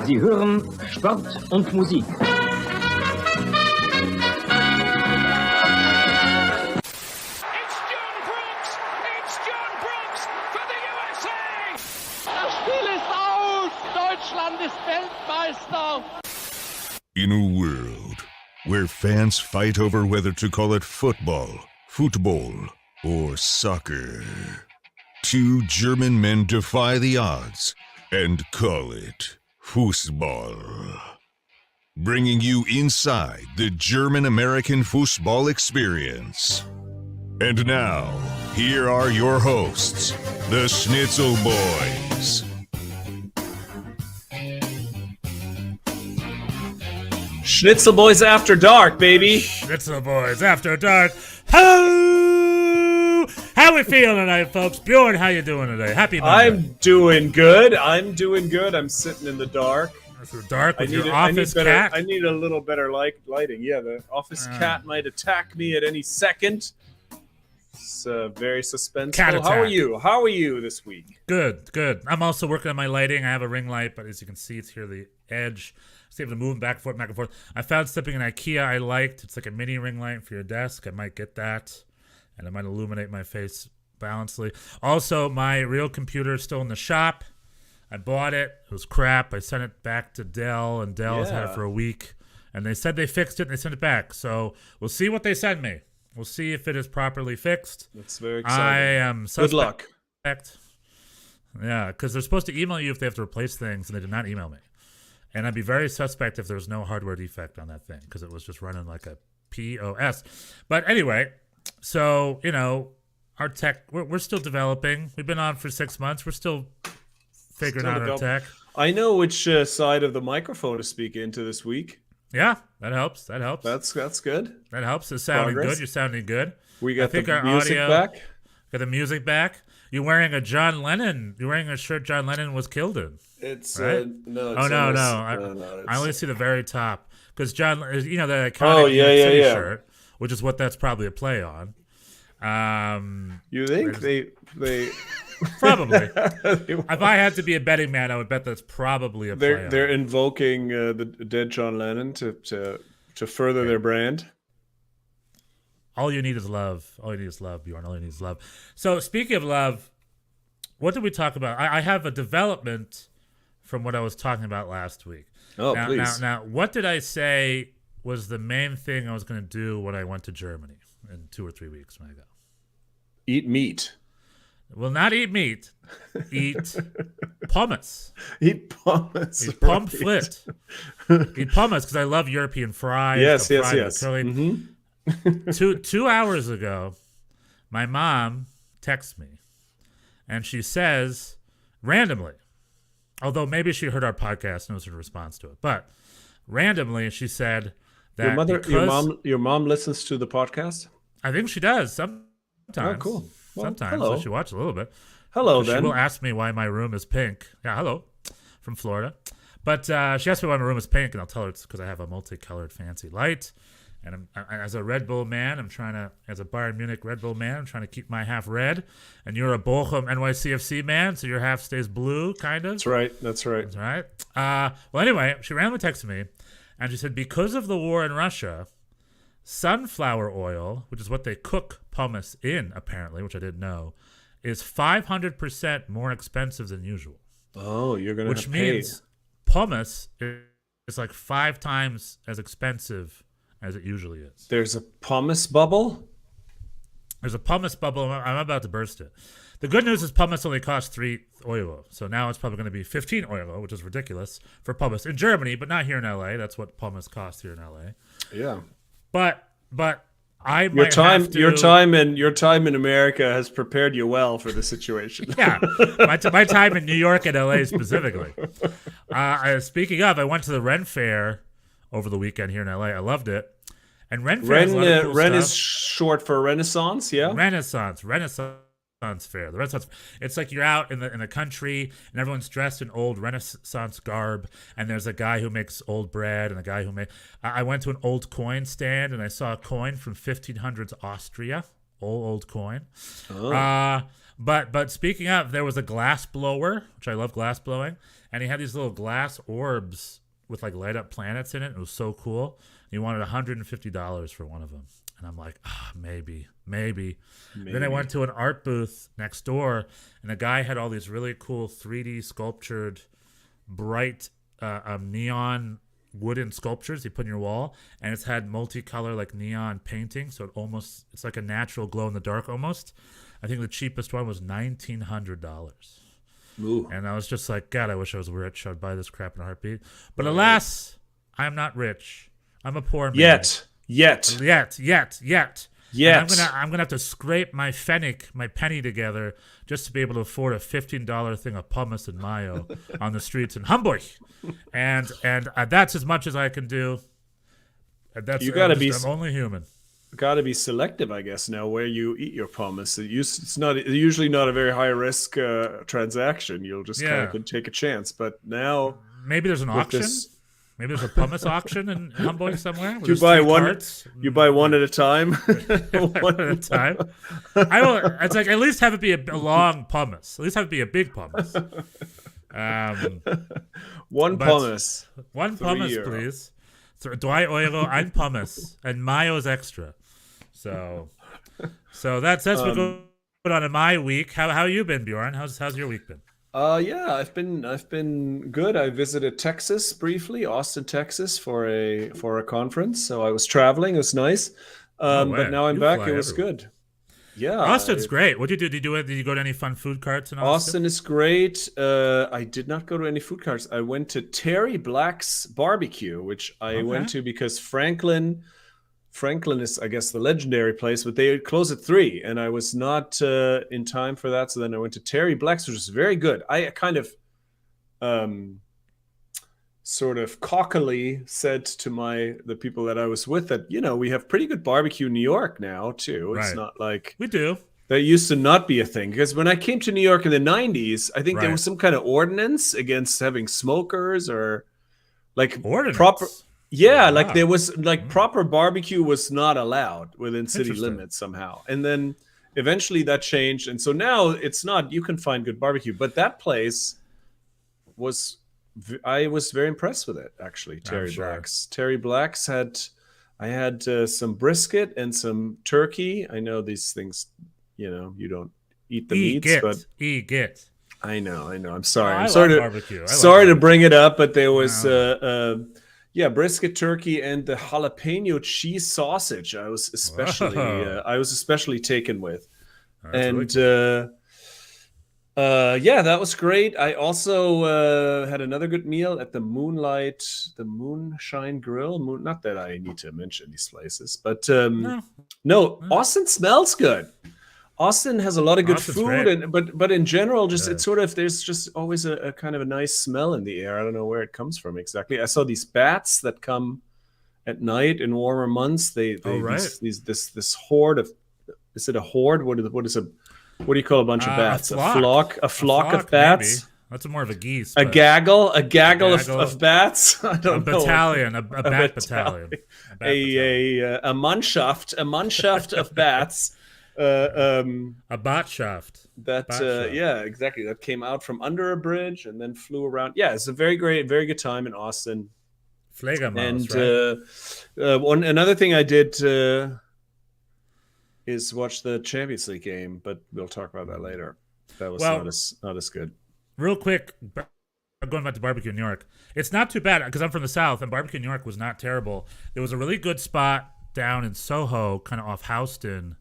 Sie hören Sport und Musik. Das Spiel ist aus! Deutschland ist Weltmeister! In a world where fans fight over whether to call it football, or soccer, two German men defy the odds and call it Fußball. Bringing you inside the German-American football experience. And now, here are your hosts, the Schnitzel Boys. Schnitzel Boys After Dark, baby. Schnitzel Boys After Dark. How we feeling tonight, folks? Bjorn, how you doing today? Happy Monday. I'm doing good. I'm sitting in the dark. So dark with your office cat. I need a little better lighting. Yeah, the office cat might attack me at any second. It's very suspenseful. Cat attack. How are you? How are you this week? Good. I'm also working on my lighting. I have a ring light, but as you can see, it's here the edge. Just able to move back and forth. I found something in IKEA I liked. It's like a mini ring light for your desk. I might get that, and it might illuminate my face balancedly. Also, my real computer is still in the shop. I bought it. It was crap. I sent it back to Dell, and Dell has had it for a week. And they said they fixed it, and they sent it back. So we'll see what they send me. We'll see if it is properly fixed. That's very exciting. I am suspect. Good luck. Yeah, because they're supposed to email you if they have to replace things, and they did not email me. And I'd be very suspect if there was no hardware defect on that thing, because it was just running like a POS. But anyway, so, our tech, we're still developing. We've been on for 6 months. We're still figuring out our tech. I know which side of the microphone to speak into this week. Yeah, that helps. That's good. That helps. It's sounding good. You're sounding good. We got the music audio, back. Got the music back. You're wearing a shirt John Lennon was killed in. It's right? No. I only see the very top because John, the iconic City shirt, which is what that's probably a play on. You think they probably? If I had to be a betting man, I would bet that's probably a play. They're invoking the dead John Lennon to further their brand. All you need is love. All you need is love, Bjorn. All you need is love. So speaking of love, what did we talk about? I have a development from what I was talking about last week. Oh, please. Now, what did I say was the main thing I was going to do when I went to Germany in 2 or 3 weeks when I go? Eat meat. Well, not eat meat. Eat pommes. Eat pommes. Eat pommes. Eat pommes because I love European fries. Yes. Mm-hmm. 2 hours ago, my mom texts me, and she says, randomly, although maybe she heard our podcast and knows her response to it, but randomly she said that your mom listens to the podcast? I think she does sometimes. Oh, cool. Well, sometimes hello. So she watches a little bit. Hello, so then. She will ask me why my room is pink. Yeah, hello, from Florida. But she asked me why my room is pink, and I'll tell her it's because I have a multicolored fancy light. And as a Red Bull man, as a Bayern Munich Red Bull man, I'm trying to keep my half red. And you're a Bochum NYCFC man, so your half stays blue, kind of. That's right. Well, anyway, she randomly texted me, and she said, because of the war in Russia, sunflower oil, which is what they cook pommes in, apparently, which I didn't know, is 500% more expensive than usual. Oh, you're going to Which means pommes is like 5 times as expensive as it usually is. There's a pommes bubble? There's a pommes bubble. I'm about to burst it. The good news is pommes only cost 3 euro. So now it's probably going to be 15 euro, which is ridiculous for pommes in Germany, but not here in LA. That's what pommes cost here in LA. Yeah. But I your time in America has prepared you well for the situation. Yeah. My time in New York and LA specifically. Speaking of, I went to the Ren Fair over the weekend here in LA. I loved it. And Ren is short for Renaissance, yeah? Renaissance Fair. The Renaissance. It's like you're out in the country and everyone's dressed in old Renaissance garb, and there's a guy who makes old bread and a guy who I went to an old coin stand and I saw a coin from 1500s Austria. Old coin. Oh. But speaking of, there was a glass blower, which I love glass blowing, and he had these little glass orbs with like light up planets in it. It was so cool. He wanted $150 for one of them, and I'm like, maybe. Then I went to an art booth next door, and the guy had all these really cool 3D sculptured, bright neon wooden sculptures you put in your wall, and it's had multicolor like neon painting, so it's like a natural glow in the dark almost. I think the cheapest one was $1,900. Ooh. And I was just like, God, I wish I was rich. I'd buy this crap in a heartbeat. But alas, I am not rich. I'm a poor man. Yet. And I'm gonna have to scrape my penny together just to be able to afford a $15 thing of hummus and mayo on the streets in Hamburg, and that's as much as I can do. And that's I'm only human. Got to be selective, I guess, now where you eat your pommes. It's usually not a very high risk transaction. You'll just kind of take a chance. But now maybe there's an auction. Maybe there's a pumice auction in Hamburg somewhere. You buy one. You buy one at a time. One at a time. I will. It's like at least have it be a long pumice. At least have it be a big pumice. One pumice. One pumice, please. 3 Euro, ein Pumice, and mayo's extra. So that's what's going on in my week. How you been, Bjorn? How's your week been? Yeah, I've been good. I visited Texas briefly, Austin, Texas, for a conference. So I was traveling. It was nice. But now I'm back. It was good. Yeah, Austin's great. What did you do? Did you go to any fun food carts in Austin? Austin is great. I did not go to any food carts. I went to Terry Black's Barbecue, which I went to because Franklin is, I guess, the legendary place, but they close at 3, and I was not in time for that. So then I went to Terry Black's, which was very good. I kind of sort of cockily said to the people that I was with that, we have pretty good barbecue in New York now too. It's not like we do. That used to not be a thing, because when I came to New York in the 90s, I think there was some kind of ordinance against having smokers or like proper. Yeah, like there was like proper barbecue was not allowed within city limits somehow. And then eventually that changed. And so now it's not, you can find good barbecue, but that place I was very impressed with it, actually. Terry Black's I had some brisket and some turkey. I know these things, you don't eat the meats, but I know. I'm sorry. I'm sorry to bring it up, but there was brisket, turkey, and the jalapeno cheese sausage. I was especially taken with, that was great. I also had another good meal at the Moonshine Grill. Not that I need to mention these places, but Austin smells good. Austin has a lot of good food, but in general, it's sort of, there's just always a kind of a nice smell in the air. I don't know where it comes from exactly. I saw these bats that come at night in warmer months. This horde of, is it a horde? What do you call a bunch of bats? A flock of bats. Maybe. That's more of a geese. A gaggle of bats. I don't know. A bat battalion. A Mannschaft of bats. A Botschaft. Exactly. That came out from under a bridge and then flew around. Yeah, it's a very good time in Austin. Fledermaus, and another thing I did is watch the Champions League game, but we'll talk about that later. That was not as good. Real quick, going back to barbecue in New York, it's not too bad because I'm from the South, and barbecue in New York was not terrible. There was a really good spot down in Soho, kind of off Houston.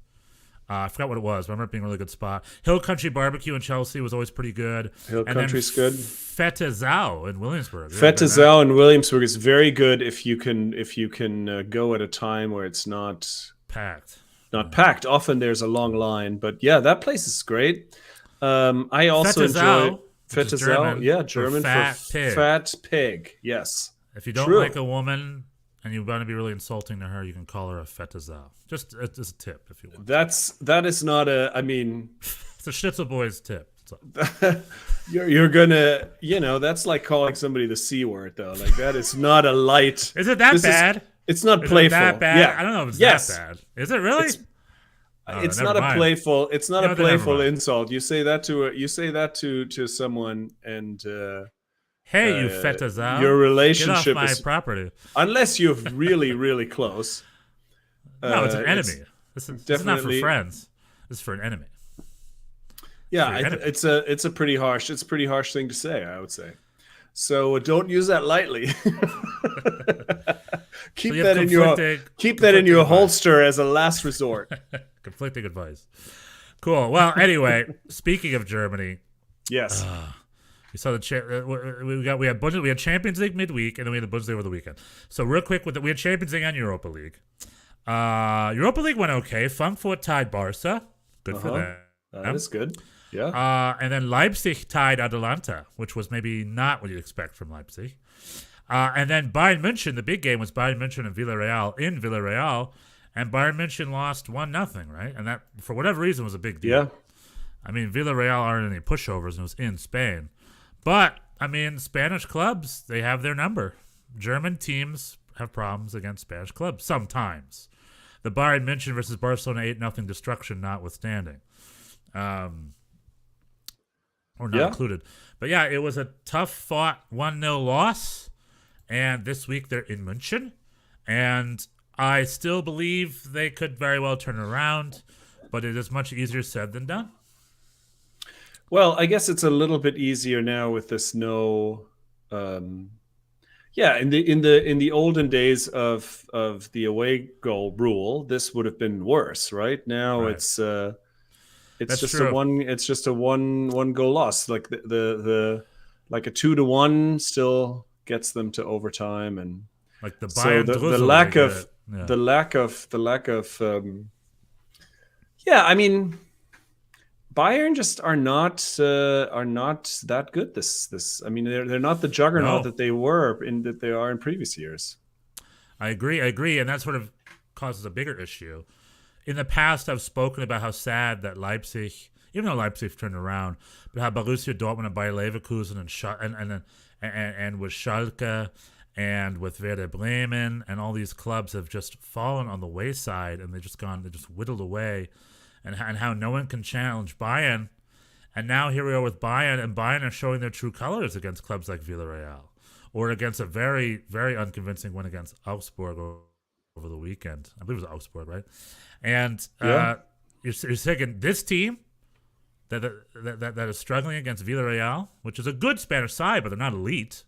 I forgot what it was, but I remember it being a really good spot. Hill Country Barbecue in Chelsea was always pretty good. Hill Country's good. Fetezau in Williamsburg. Fetezau in Williamsburg is very good if you can go at a time where it's not packed. Not packed. Often there's a long line, but yeah, that place is great. I also enjoy Fetezau. German for fat pig. Yes. If you don't like a woman and you want to be really insulting to her, you can call her a Fetezau. Just as a tip, if you want. That is not a. I mean, it's a Schnitzel Boys tip. You're gonna, that's like calling somebody the C word, though. Like that is not a light. Is it that bad? It's not playful. Is it that bad? Yeah. I don't know if it's that bad. Is it really? It's not a playful. It's not a playful insult. You say that to someone, and hey, you fetazal, your relationship get off my property. Unless you're really, really close. No, it's an enemy. This is not for friends. This is for an enemy. Yeah, it's a pretty harsh thing to say, I would say. So don't use that lightly. keep that in your holster as a last resort. Conflicting advice. Cool. Well, anyway, speaking of Germany, yes, we saw we had Champions League midweek, and then we had the Bundesliga over the weekend. So real quick, we had Champions League and Europa League. Europa League went okay. Frankfurt tied Barca. Good for them. That is good. Yeah. And then Leipzig tied Atalanta, which was maybe not what you'd expect from Leipzig. And then Bayern München, the big game was Bayern München and Villarreal in Villarreal, and Bayern München lost 1-0, right? And that, for whatever reason, was a big deal. Yeah. I mean, Villarreal aren't any pushovers, and it was in Spain. But, I mean, Spanish clubs, they have their number. German teams have problems against Spanish clubs sometimes. The Bayern München versus Barcelona 8-0 destruction notwithstanding. Or not included. But yeah, it was a tough fought 1-0 loss. And this week they're in München. And I still believe they could very well turn it around. But it is much easier said than done. Well, I guess it's a little bit easier now with this no. Yeah, in the olden days of the away goal rule, this would have been worse, right? Now it's That's just true. a one goal loss. Like the like a 2-1 still gets them to overtime, and like the Bayern the lack of yeah, I mean, Bayern just are not that good this I mean, they're not the juggernaut that they are in previous years. I agree, and that sort of causes a bigger issue. In the past, I've spoken about how sad that Leipzig, even though Leipzig turned around, but how Borussia Dortmund and Bayer Leverkusen and with Schalke and with Werder Bremen and all these clubs have just fallen on the wayside, and they're just whittled away, and how no one can challenge Bayern. And now here we are with Bayern, and Bayern are showing their true colors against clubs like Villarreal, or against a very, very unconvincing win against Augsburg over the weekend. I believe it was Augsburg, right? And you're thinking this team that is struggling against Villarreal, which is a good Spanish side, but they're not elite.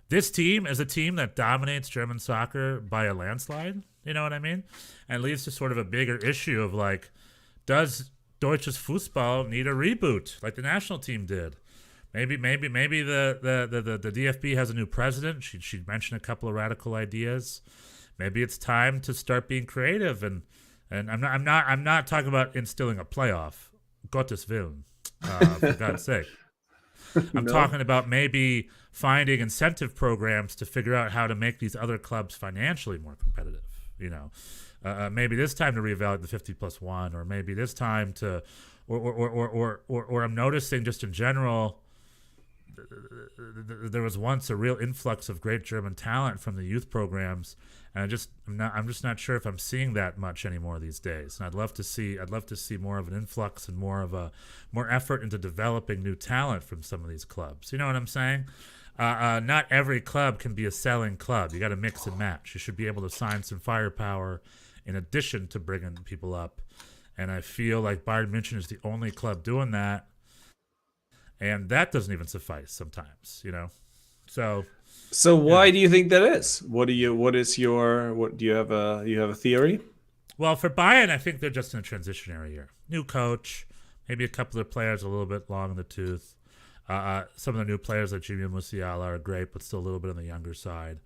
This team is a team that dominates German soccer by a landslide. You know what I mean? And it leads to sort of a bigger issue of like, does Deutsches Fußball need a reboot like the national team did? Maybe the DFB has a new president. She mentioned a couple of radical ideas. Maybe it's time to start being creative, and I'm not talking about instilling a playoff. Gottes Willen, for God's sake. I'm talking about maybe finding incentive programs to figure out how to make these other clubs financially more competitive. You know, maybe this time to reevaluate the 50+1, or maybe this time to, or I'm noticing just in general. There was once a real influx of great German talent from the youth programs, and I'm just not sure if I'm seeing that much anymore these days. And I'd love to see more of an influx and more effort into developing new talent from some of these clubs. You know what I'm saying? Not every club can be a selling club. You got to mix and match. You should be able to sign some firepower in addition to bringing people up. And I feel like Bayern München is the only club doing that. And that doesn't even suffice sometimes, you know. So why do you think that is? Do you have a theory? Well, for Bayern, I think they're just in a transitionary year. New coach, maybe a couple of players a little bit long in the tooth. Some of the new players like Jimmy Musiala are great, but still a little bit on the younger side.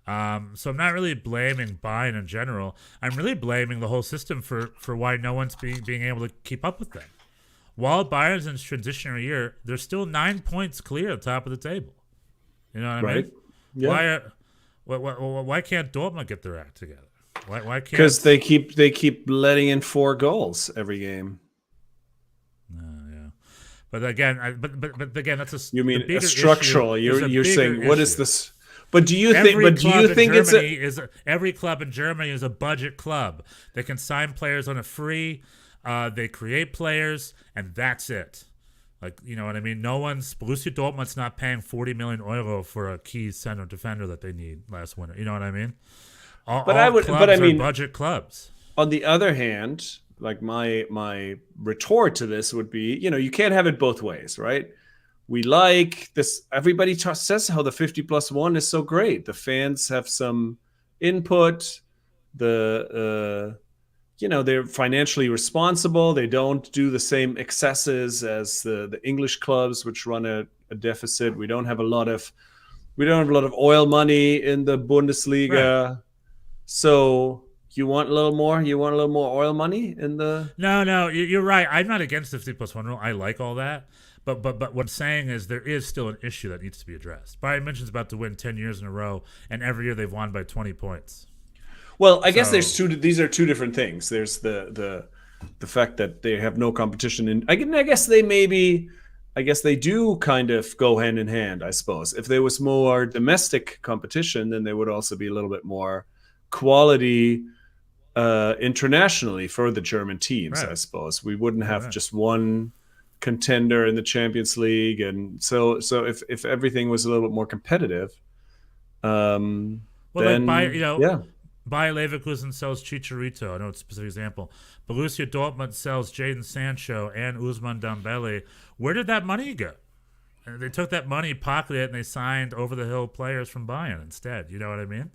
So I'm not really blaming Bayern in general. I'm really blaming the whole system for why no one's being able to keep up with them. While Bayern's in its transitionary year, they're still 9 points clear at the top of the table. You know what I mean? Yeah. Why can't Dortmund get their act together? Why can't? Because they keep letting in 4 goals every game. Yeah. But again, but again, that's a. You mean a structural? Issue. You're saying what is this? But do you think it's every club in Germany is a budget club? They can sign players on a free. They create players, and that's it. Like, you know what I mean? Borussia Dortmund's not paying 40 million euro for a key center defender that they need last winter. You know what I mean? All clubs are budget clubs. On the other hand, like my retort to this would be, you can't have it both ways, right? We like this. Everybody says how the 50+1 is so great. The fans have some input. They're financially responsible. They don't do the same excesses as the English clubs, which run a deficit. We don't have a lot of oil money in the Bundesliga. Right. So you want a little more? You want a little more oil money in the? No, you're right. I'm not against the 50+1 rule. I like all that. But what I'm saying is there is still an issue that needs to be addressed. Bayern München's about to win 10 years in a row, and every year they've won by 20 points. Well, I guess these are two different things. There's the fact that they have no competition, and I guess they do kind of go hand in hand, I suppose. If there was more domestic competition, then there would also be a little bit more quality internationally for the German teams, right. I suppose. We wouldn't have just one contender in the Champions League, and so if everything was a little bit more competitive, then Bayer Leverkusen sells Chicharito. I know it's a specific example. Borussia Dortmund sells Jadon Sancho and Ousmane Dembele. Where did that money go? And they took that money, pocketed it, and they signed over-the-hill players from Bayern instead. You know what I mean?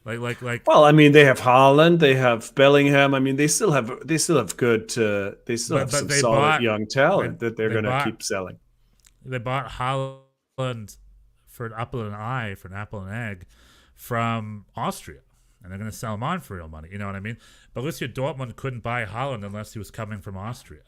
Like. Well, I mean, they have Haaland, they have Bellingham. I mean, they still have good. They still have some solid young talent that they're going to keep selling. They bought Haaland for an apple and an egg from Austria. And they're going to sell him on for real money. You know what I mean? Borussia Dortmund couldn't buy Haaland unless he was coming from Austria.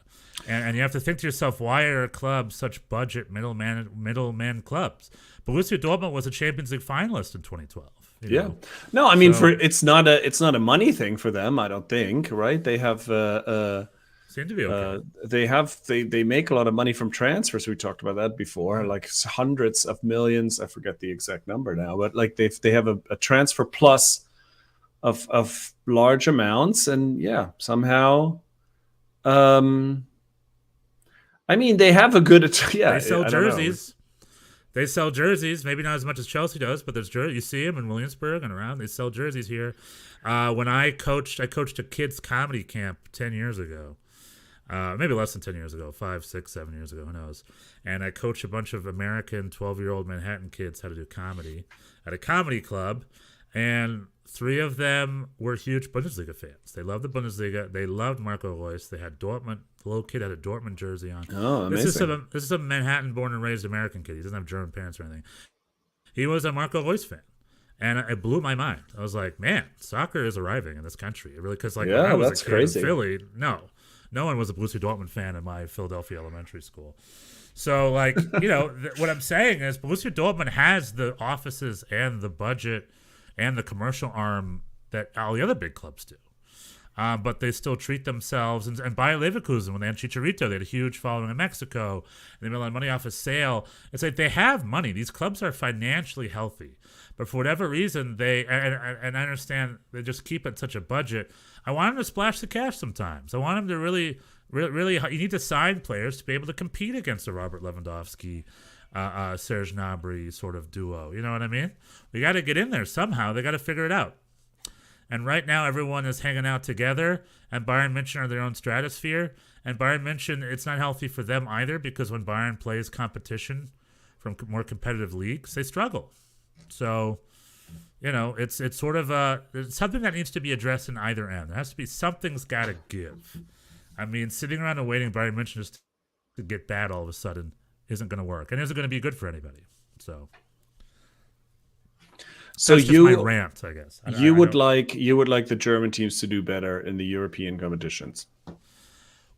And you have to think to yourself, why are clubs such budget middleman clubs? Borussia Dortmund was a Champions League finalist in 2012. You know? No, I mean, it's not a money thing for them, I don't think, right? They have seem to be okay. They make a lot of money from transfers. We talked about that before, like hundreds of millions. I forget the exact number now, but like they have a transfer plus of large amounts, and somehow I mean, they have a good they sell jerseys. They sell jerseys, maybe not as much as Chelsea does, but there's jerseys. You see them in Williamsburg and around. They sell jerseys here. When I coached a kids comedy camp 10 years ago. Maybe less than 10 years ago, 5, 6, 7 years ago, who knows. And I coached a bunch of American 12-year-old Manhattan kids how to do comedy at a comedy club. And 3 of them were huge Bundesliga fans. They loved the Bundesliga. They loved Marco Reus. They had Dortmund. The little kid had a Dortmund jersey on. Oh, amazing. This is a Manhattan born and raised American kid. He doesn't have German parents or anything. He was a Marco Reus fan. And it blew my mind. I was like, man, soccer is arriving in this country. It really, because when I was a kid in Philly, no one was a Borussia Dortmund fan in my Philadelphia elementary school. So, like, what I'm saying is Borussia Dortmund has the offices and the budget and the commercial arm that all the other big clubs do. But they still treat themselves. And Bayer Leverkusen, when they had Chicharito, they had a huge following in Mexico. And they made a lot of money off a sale. It's like they have money. These clubs are financially healthy. But for whatever reason, and I understand they just keep it such a budget. I want them to splash the cash sometimes. I want them to really, you need to sign players to be able to compete against a Robert Lewandowski, Serge Gnabry sort of duo. You know what I mean? We got to get in there somehow. They got to figure it out. And right now, everyone is hanging out together, and Bayern München are their own stratosphere. And Bayern München, it's not healthy for them either, because when Bayern plays competition from more competitive leagues, they struggle. So, it's sort of it's something that needs to be addressed in either end. There has to be something's got to give. I mean, sitting around and waiting Bayern München just to get bad all of a sudden isn't going to work, and isn't going to be good for anybody. So that's just my rant, I guess. You would like the German teams to do better in the European competitions.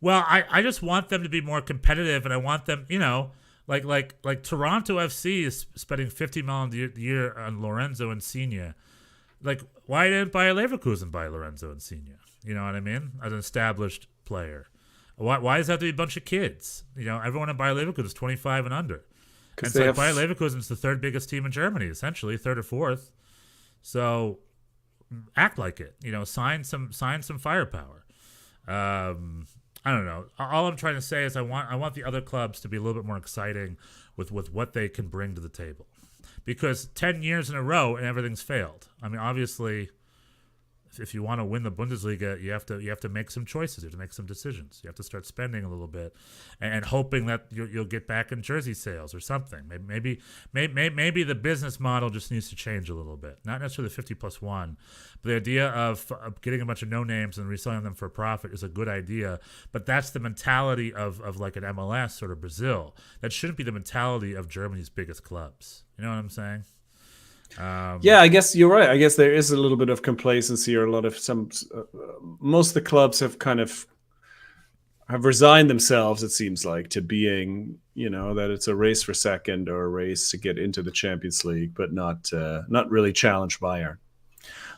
Well, I just want them to be more competitive, and I want them, like Toronto FC is spending $50 million a year on Lorenzo Insigne. Like, why didn't Bayer Leverkusen buy Lorenzo Insigne? You know what I mean? As an established player. Why does that have to be a bunch of kids? Everyone in Bayer Leverkusen is 25 and under. And so Bayer Leverkusen is the third biggest team in Germany, essentially, third or fourth. So act like it. Sign some firepower. I don't know. All I'm trying to say is I want the other clubs to be a little bit more exciting with what they can bring to the table, because 10 years in a row and everything's failed. I mean, obviously, if you want to win the Bundesliga, you have to make some choices. You have to make some decisions. You have to start spending a little bit, and hoping that you'll get back in jersey sales or something. Maybe the business model just needs to change a little bit. Not necessarily the 50+1, but the idea of getting a bunch of no names and reselling them for a profit is a good idea. But that's the mentality of like an MLS or Brazil. That shouldn't be the mentality of Germany's biggest clubs. You know what I'm saying? Yeah, I guess you're right. I guess there is a little bit of complacency, or a lot of most of the clubs have resigned themselves, it seems like, to being, that it's a race for second or a race to get into the Champions League, but not really challenge Bayern.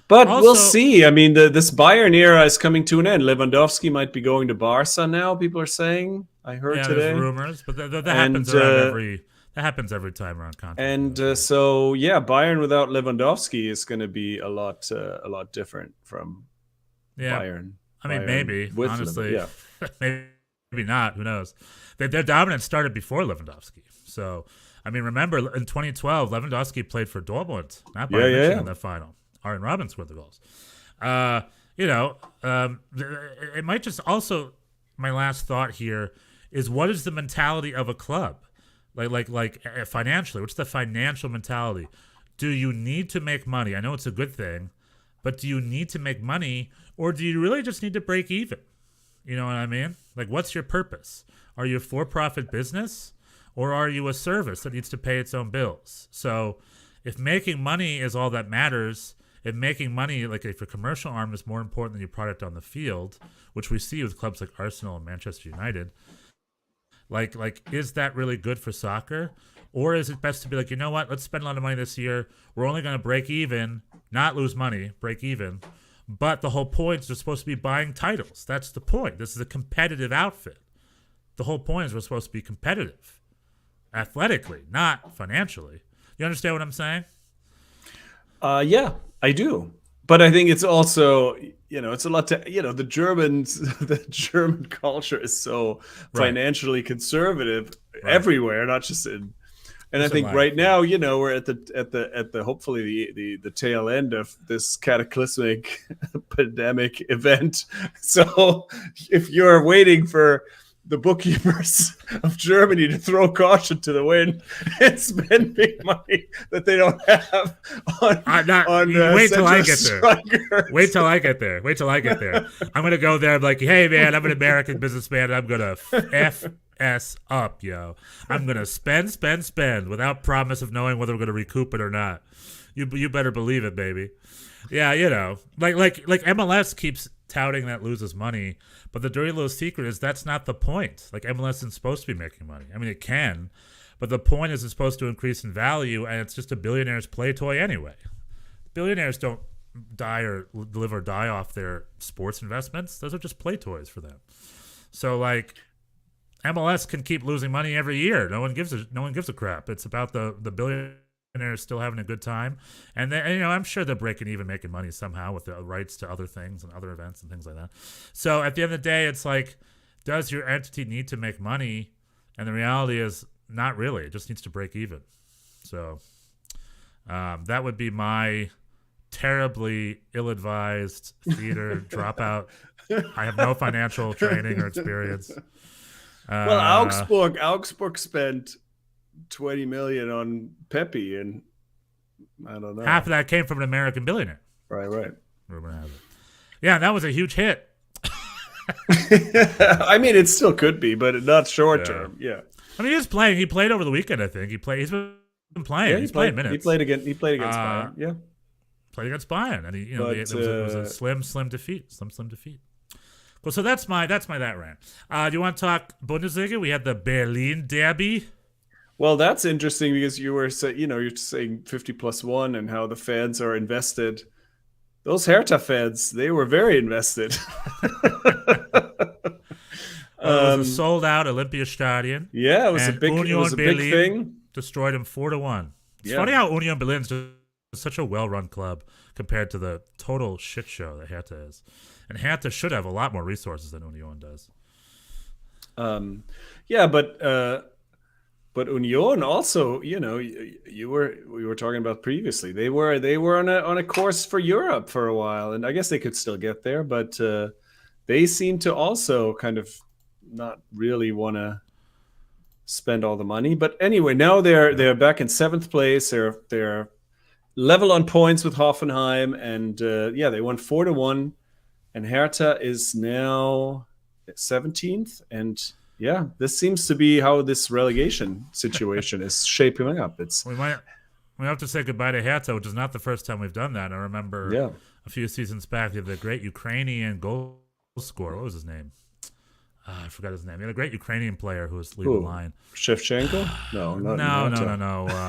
But also, we'll see. I mean, this Bayern era is coming to an end. Lewandowski might be going to Barca now, people are saying. I heard today. There's rumors, but that happens around that happens every time around contract. And so, Bayern without Lewandowski is going to be a lot different from Bayern. I mean, Bayern maybe, honestly. Maybe not. Who knows? Their dominance started before Lewandowski. So, I mean, remember, in 2012, Lewandowski played for Dortmund, not Bayern Munich in the final. Arjen Robben scored the goals. It might just also, my last thought here is, what is the mentality of a club? Like financially, what's the financial mentality? Do you need to make money? I know it's a good thing, but do you need to make money, or do you really just need to break even? You know what I mean? Like, what's your purpose? Are you a for-profit business, or are you a service that needs to pay its own bills? So if making money is all that matters, if making money, like if your commercial arm is more important than your product on the field, which we see with clubs like Arsenal and Manchester United, Like, is that really good for soccer? Or is it best to be like, you know what, let's spend a lot of money this year. We're only going to break even, not lose money, break even. But the whole point is we're supposed to be buying titles. That's the point. This is a competitive outfit. The whole point is we're supposed to be competitive, athletically, not financially. You understand what I'm saying? Yeah, I do. But I think it's also, it's a lot to, the German culture is so financially conservative everywhere, not just in. And I think right now, we're at the hopefully the tail end of this cataclysmic pandemic event. So if you're waiting for the bookkeepers of Germany to throw caution to the wind and spend big money that they don't have wait till I get there. Wait till I get there. I'm going to go there and be like, hey, man, I'm an American businessman, and I'm going to F up, yo. I'm going to spend without promise of knowing whether we're going to recoup it or not. You better believe it, baby. Yeah, like MLS keeps touting that loses money, but the dirty little secret is that's not the point. Like, MLS isn't supposed to be making money. I mean, it can, but the point is it's supposed to increase in value, and it's just a billionaire's play toy anyway. Billionaires don't live or die off their sports investments. Those are just play toys for them. So, like, MLS can keep losing money every year. No one gives a crap. It's about the billionaires still having a good time, and I'm sure they're breaking even, making money somehow with the rights to other things and other events and things like that. So at the end of the day, it's like, does your entity need to make money? And the reality is, not really. It just needs to break even. So that would be my terribly ill-advised theater dropout. I have no financial training or experience. Well, Augsburg spent 20 million on Pepe, and I don't know. Half of that came from an American billionaire. Right. Rumor has it. Yeah, that was a huge hit. I mean, it still could be, but not short term. Yeah. I mean, he was playing. He played over the weekend, I think. He's been playing. Yeah, he's played minutes. He played against Bayern. Yeah. Played against Bayern, and it was a slim defeat. Slim defeat. Well, so that's my that rant. Do you want to talk Bundesliga? We had the Berlin derby. Well, that's interesting because you're saying 50+1 and how the fans are invested. Those Hertha fans, they were very invested. It was a sold-out Olympiastadion. Yeah, it was a big thing. Destroyed him 4-1. It's funny how Union Berlin's just such a well-run club compared to the total shit show that Hertha is. And Hertha should have a lot more resources than Union does. Yeah, but Union also, we were talking about previously. They were on a course for Europe for a while, and I guess they could still get there, but they seem to also kind of not really want to spend all the money. But anyway, now they're back in 7th place. They're level on points with Hoffenheim, and they won 4-1, and Hertha is now 17th, and yeah, this seems to be how this relegation situation is shaping up. We have to say goodbye to Hertha, which is not the first time we've done that. I remember a few seasons back, the great Ukrainian goal scorer. What was his name? I forgot his name. He had a great Ukrainian player who was leading the line. Shevchenko? No.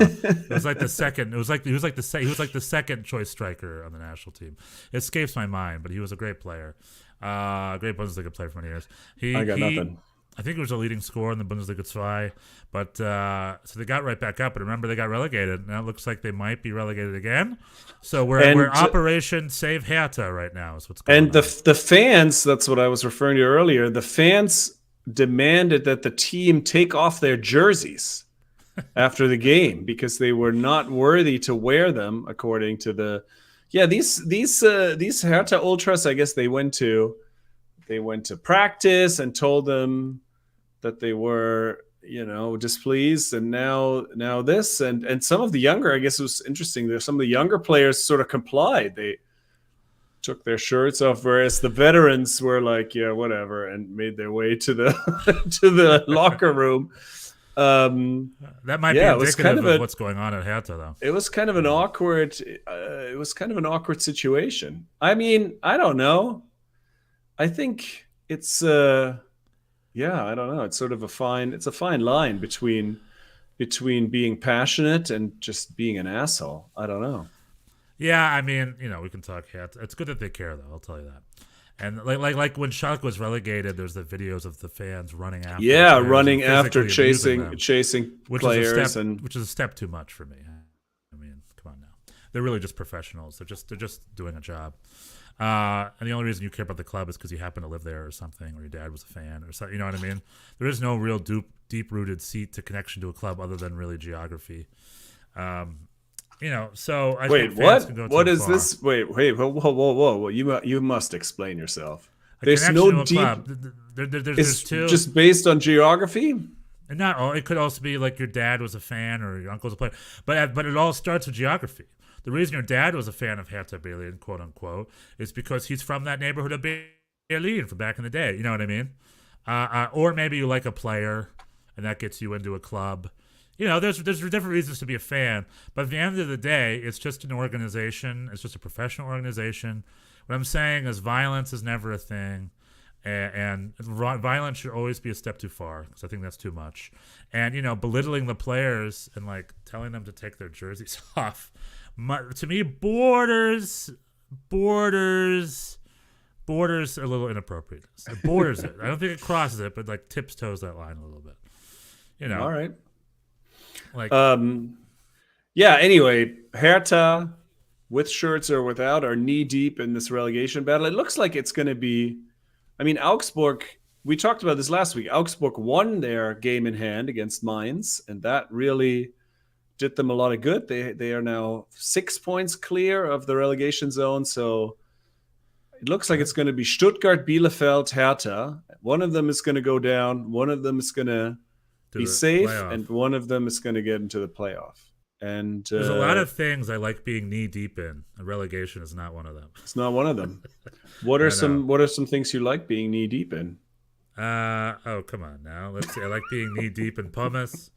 It was like the second. He was like the second choice striker on the national team. It escapes my mind, but he was a great player. Great Bundesliga player for many years. I got nothing. I think he was a leading scorer in the Bundesliga 2, but so they got right back up. But remember, they got relegated. Now it looks like they might be relegated again. So we're Operation Save Hertha right now. Is what's going on. And the fans, that's what I was referring to earlier. The fans demanded that the team take off their jerseys after the game because they were not worthy to wear them, according to the. Yeah, these Hertha ultras, I guess they went to practice and told them that they were, displeased, and now this, and some of the younger, I guess it was interesting, there's some of the younger players sort of complied. They took their shirts off, whereas the veterans were like, yeah, whatever, and made their way to the to the locker room. That might be indicative of what's going on at Hertha, though. It was kind of an awkward. Situation. I mean, I don't know. I think it's I don't know. It's sort of a fine line between being passionate and just being an asshole. I don't know. Yeah, I mean, we can talk. It's good that they care, though. I'll tell you that. And like when Schalke was relegated, there's the videos of the fans running after. Yeah, running after, chasing players, which is a step too much for me. I mean, come on now. They're really just professionals. They're just doing a job. And the only reason you care about the club is because you happen to live there or something, or your dad was a fan or something. You know what I mean? There is no real deep-rooted seat to connection to a club other than really geography. So I think fans can go what is far. This? Wait, whoa! You must explain yourself. There's no deep. There's two. Just based on geography. And it could also be like your dad was a fan or your uncle's a player, but it all starts with geography. The reason your dad was a fan of Hertha Berlin, quote unquote, is because he's from that neighborhood of Berlin from back in the day. You know what I mean? Or maybe you like a player, and that gets you into a club. There's different reasons to be a fan, but at the end of the day, it's just an organization. It's just a professional organization. What I'm saying is violence is never a thing, and violence should always be a step too far, because I think that's too much. And, belittling the players and, like, telling them to take their jerseys off, to me, borders a little inappropriate. It borders it. I don't think it crosses it, but, like, toes that line a little bit. All right. Like, anyway, Hertha, with shirts or without, are knee deep in this relegation battle. It looks like it's going to be, Augsburg, we talked about this last week. Augsburg won their game in hand against Mainz, and that really did them a lot of good. They are now 6 points clear of the relegation zone, so it looks like it's going to be Stuttgart, Bielefeld, Hertha. One of them is going to go down. One of them is going to be safe, and one of them is going to get into the playoff. And there's a lot of things I like being knee deep in. And relegation is not one of them. It's not one of them. What are some things you like being knee deep in? Come on now. Let's see. I like being knee deep in pumice.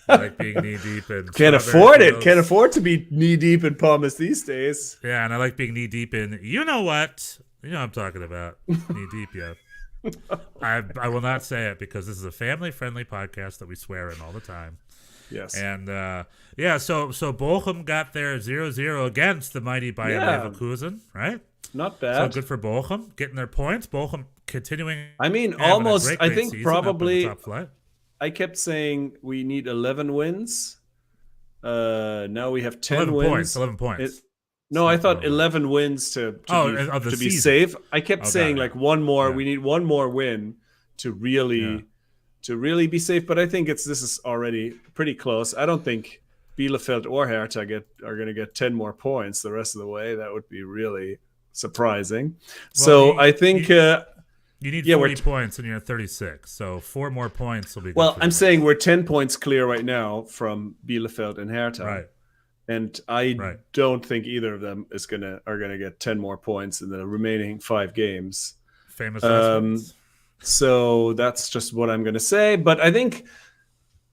I like being knee deep in. Can't afford it. Can't afford to be knee deep in pumice these days. Yeah, and I like being knee deep in. You know what? You know what I'm talking about. Knee deep, yeah. I will not say it because this is a family-friendly podcast that we swear in all the time. Yes. And so Bochum got their 0-0 against the mighty Bayer Leverkusen, right? Not bad. So good for Bochum getting their points. Bochum continuing. Almost. I think season, probably. Top flight. I kept saying we need 11 wins. Now we have 10 wins. 11 points. I thought 11 wins to be safe. I kept saying like one more. Yeah. We need one more win to really really be safe. But I think this is already pretty close. I don't think Bielefeld or Hertha are going to get 10 more points the rest of the way. That would be really surprising. I think you need 40 points and you're at 36. So 4 more points will be good. Well, I'm saying we're 10 points clear right now from Bielefeld and Hertha. Right. And I don't think either of them are gonna get 10 more points in the remaining 5 games. Famous last So that's just what I'm gonna say. But I think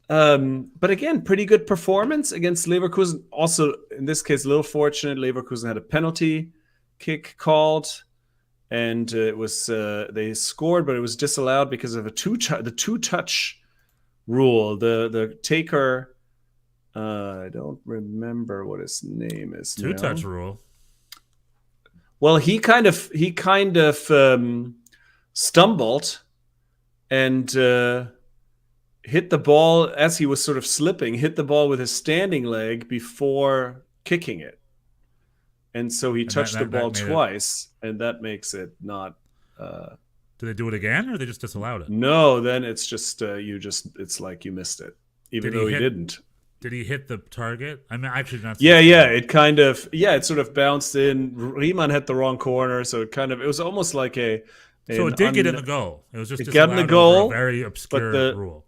but again, pretty good performance against Leverkusen. Also, in this case, a little fortunate. Leverkusen had a penalty kick called, and it was they scored, but it was disallowed because of the two-touch rule. The taker, I don't remember what his name is. Two-touch rule. Well, he kind of stumbled and hit the ball as he was sort of slipping, hit the ball with his standing leg before kicking it. And so he touched the ball twice, and that makes it not... Do they do it again, or they just disallowed it? No, then it's just, it's like you missed it, even though he didn't. Did he hit the target? I mean, actually not. Yeah, it sort of bounced in. Riemann hit the wrong corner, so it was almost like So it did get in the goal. It was just it got in the goal, a very obscure rule.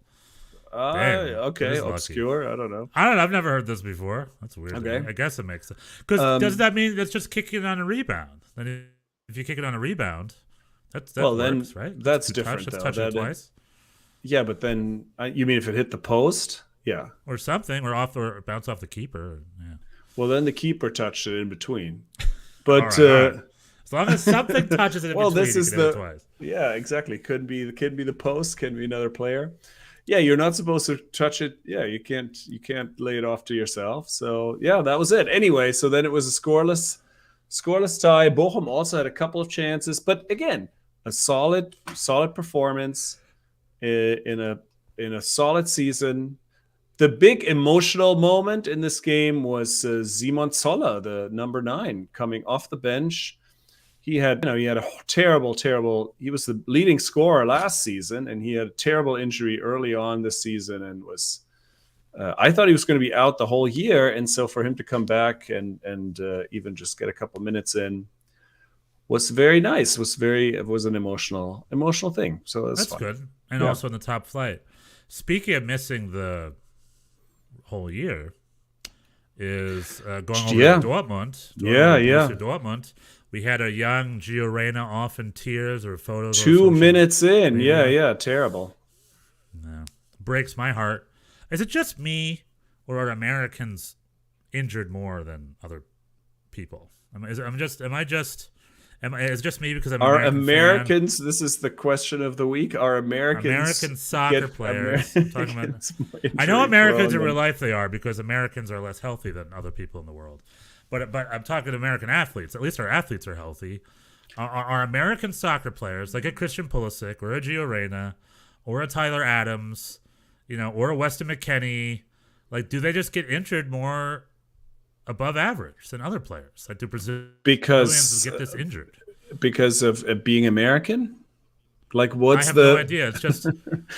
Okay, obscure. Lucky. I don't know. I've never heard this before. That's weird. Okay. I guess it makes sense. Because does that mean that's just kicking it on a rebound? Then if you kick it on a rebound, that works, right? That's different. That's touching twice. Yeah, but then you mean if it hit the post? Yeah, or something, or bounce off the keeper. Yeah. Well, then the keeper touched it in between. But all right. As long as something touches it in between, this is you can hit it twice. Yeah, exactly. Could be the post, can be another player. Yeah, you're not supposed to touch it. Yeah, you can't lay it off to yourself. So yeah, that was it. Anyway, so then it was a scoreless tie. Bochum also had a couple of chances, but again, a solid performance in a solid season. The big emotional moment in this game was Simon Zoller, the number 9, coming off the bench. He had a terrible. He was the leading scorer last season, and he had a terrible injury early on this season, and was. I thought he was going to be out the whole year, and so for him to come back and even just get a couple minutes in was very nice. It was an emotional thing. So that's fun. Good, and also in the top flight. Speaking of missing the whole year, is going over to Dortmund. Dortmund. We had a young Gio Reyna off in tears or photos. 2 minutes in. Yeah, terrible. No. Breaks my heart. Is it just me, or are Americans injured more than other people? Is it just me because I'm Americans? This is the question of the week. Are American soccer players? I know Americans in real life they are, because Americans are less healthy than other people in the world. But I'm talking American athletes. At least our athletes are healthy. Are American soccer players, like a Christian Pulisic or a Gio Reyna or a Tyler Adams, or a Weston McKennie, like, do they just get injured more above average than other players? Like, do Brazilians get this injured because of being American? Like, I have no idea. It's just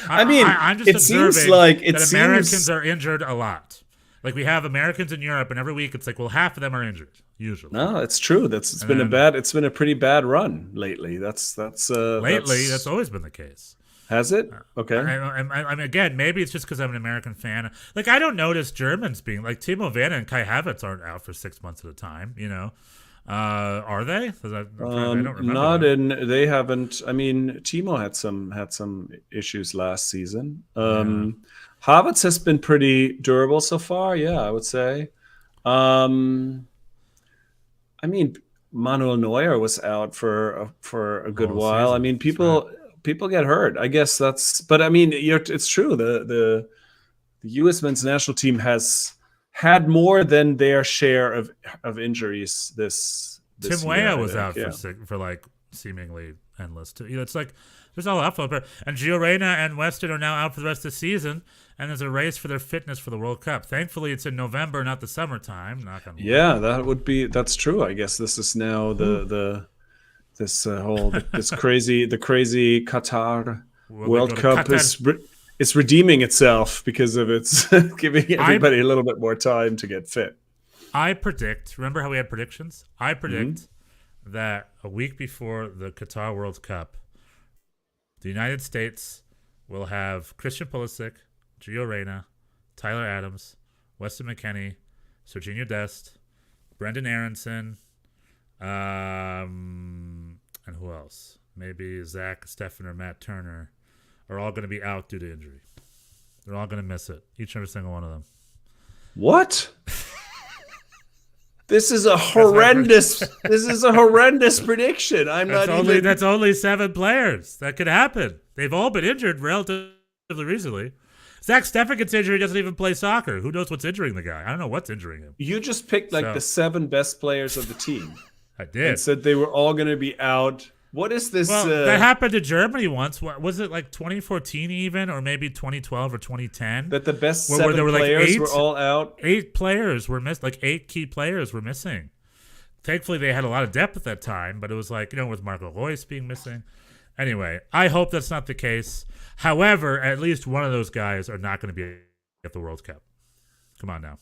I'm just observing that Americans are injured a lot. Like, we have Americans in Europe, and every week it's like, well, half of them are injured usually. No, it's true. It's been a pretty bad run lately. That's always been the case. Has it? Okay. I mean, again, maybe it's just because I'm an American fan. Like, I don't notice Germans being like Timo Werner and Kai Havertz aren't out for 6 months at a time. Are they? I don't remember. They haven't. I mean, Timo had some issues last season. Havertz has been pretty durable so far. Yeah, I would say. I mean, Manuel Neuer was out for a good while. Season. I mean, people get hurt. I guess that's. But I mean, it's true. The U.S. men's national team has had more than their share of injuries this Tim year. Weah was out for like seemingly endless. It's like there's all out for, and Gio Reyna and Weston are now out for the rest of the season, and there's a race for their fitness for the World Cup. Thankfully, it's in November, not the summertime. That's true. I guess this is now this crazy Qatar World Cup it's redeeming itself because of its giving everybody a little bit more time to get fit. I predict. Remember how we had predictions? I predict that a week before the Qatar World Cup, the United States will have Christian Pulisic, Gio Reyna, Tyler Adams, Weston McKennie, Serginho Dest, Brendan Aronson, and who else? Maybe Zach Steffen or Matt Turner are all going to be out due to injury. They're all going to miss it. Each and every single one of them. What? This is a horrendous. This is a horrendous prediction. That's only 7 players. That could happen. They've all been injured relatively recently. Zach Steffen gets injured. He doesn't even play soccer. Who knows what's injuring the guy? I don't know what's injuring him. You just picked the 7 best players of the team. I did. And said they were all going to be out. What is this? Well, that happened to Germany once. What was it, like 2014 even, or maybe 2012 or 2010? That the best 7 players were all out? 8 players were missed. Like 8 key players were missing. Thankfully, they had a lot of depth at that time, but it was like, with Marco Reus being missing. Anyway, I hope that's not the case. However, at least one of those guys are not going to be at the World Cup. Come on now.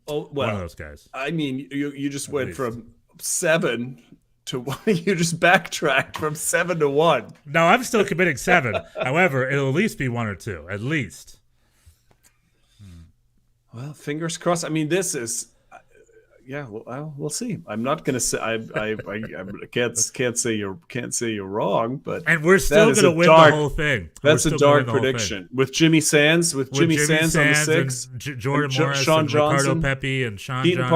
Oh, well, one of those guys. I mean, you just went from 7 to 1. You just backtracked from 7 to 1. No, I'm still committing 7. However, it'll at least be 1 or 2, at least. Well, fingers crossed. I mean, this is, we'll see. I'm not going to say I can't say you're wrong, but and we're still going to win the whole thing. That's a dark prediction with Jimmy Sands, on the 6, Jordan Morris, Sean and Johnson, Ricardo Pepi, and Sean Keaton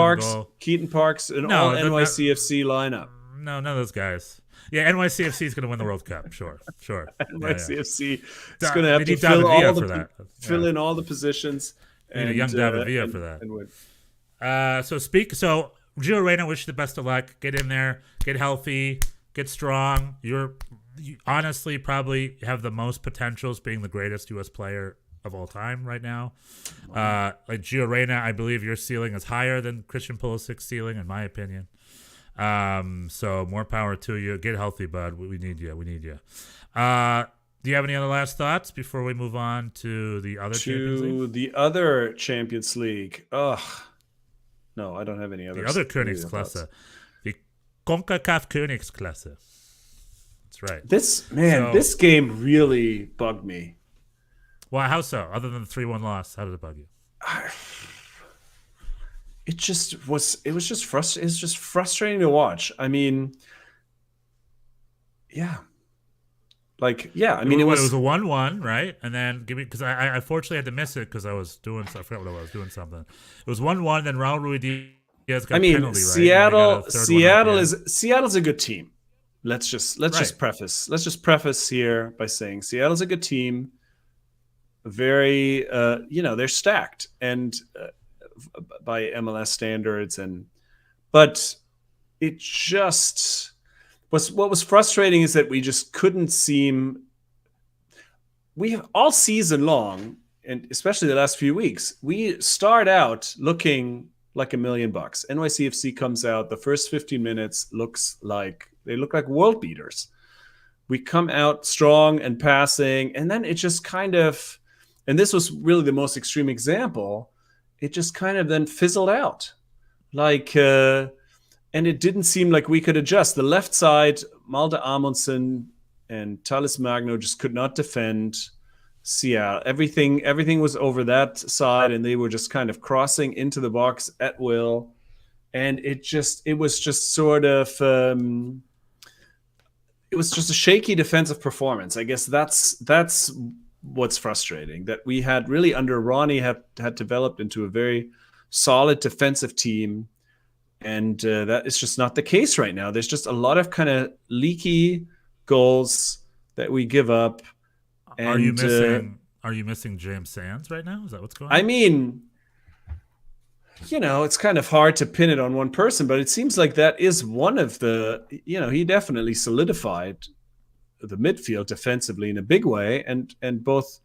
Parks, and all NYCFC lineup. No, none of those guys. Yeah, NYCFC is going to win the World Cup. Sure. NYCFC is going to have to fill in all the positions. And a young David Villa for that. So Gio Reyna, wish you the best of luck. Get in there, get healthy, get strong. You honestly probably have the most potentials being the greatest U.S. player of all time right now. Like Gio Reyna, I believe your ceiling is higher than Christian Pulisic's ceiling, in my opinion. So more power to you. Get healthy, bud. We need you. Do you have any other last thoughts before we move on to the other Champions League? The other Champions League. Ugh. No, I don't have any other. The other Königsklasse. The CONCACAF Königsklasse. That's right. This game really bugged me. Well, how so? Other than the 3-1 loss, how did it bug you? It was just frustrating to watch. I mean, yeah. It was a 1-1, right? And then because I unfortunately had to miss it because I was doing. I forgot what I was doing something. It was 1-1. Then Raul Ruiz got a penalty. Seattle's a good team. Let's just preface here by saying Seattle's a good team. Very, they're stacked and by MLS standards, but it just. What was frustrating is that we just couldn't seem. We have all season long, and especially the last few weeks, we start out looking like $1 million. NYCFC comes out, the first 15 minutes look like world beaters. We come out strong and passing, and then it just kind of, and this was really the most extreme example, it just kind of then fizzled out. And it didn't seem like we could adjust. The left side, Malte Amundsen and Thales Magno just could not defend Seattle. Everything was over that side, and they were just kind of crossing into the box at will. And it was just a shaky defensive performance. I guess that's what's frustrating, that we had really under Ronnie had developed into a very solid defensive team. And that is just not the case right now. There's just a lot of kind of leaky goals that we give up. And, Are you missing James Sands right now? Is that what's going on? I mean, it's kind of hard to pin it on one person, but it seems like that is one of the. He definitely solidified the midfield defensively in a big way, and both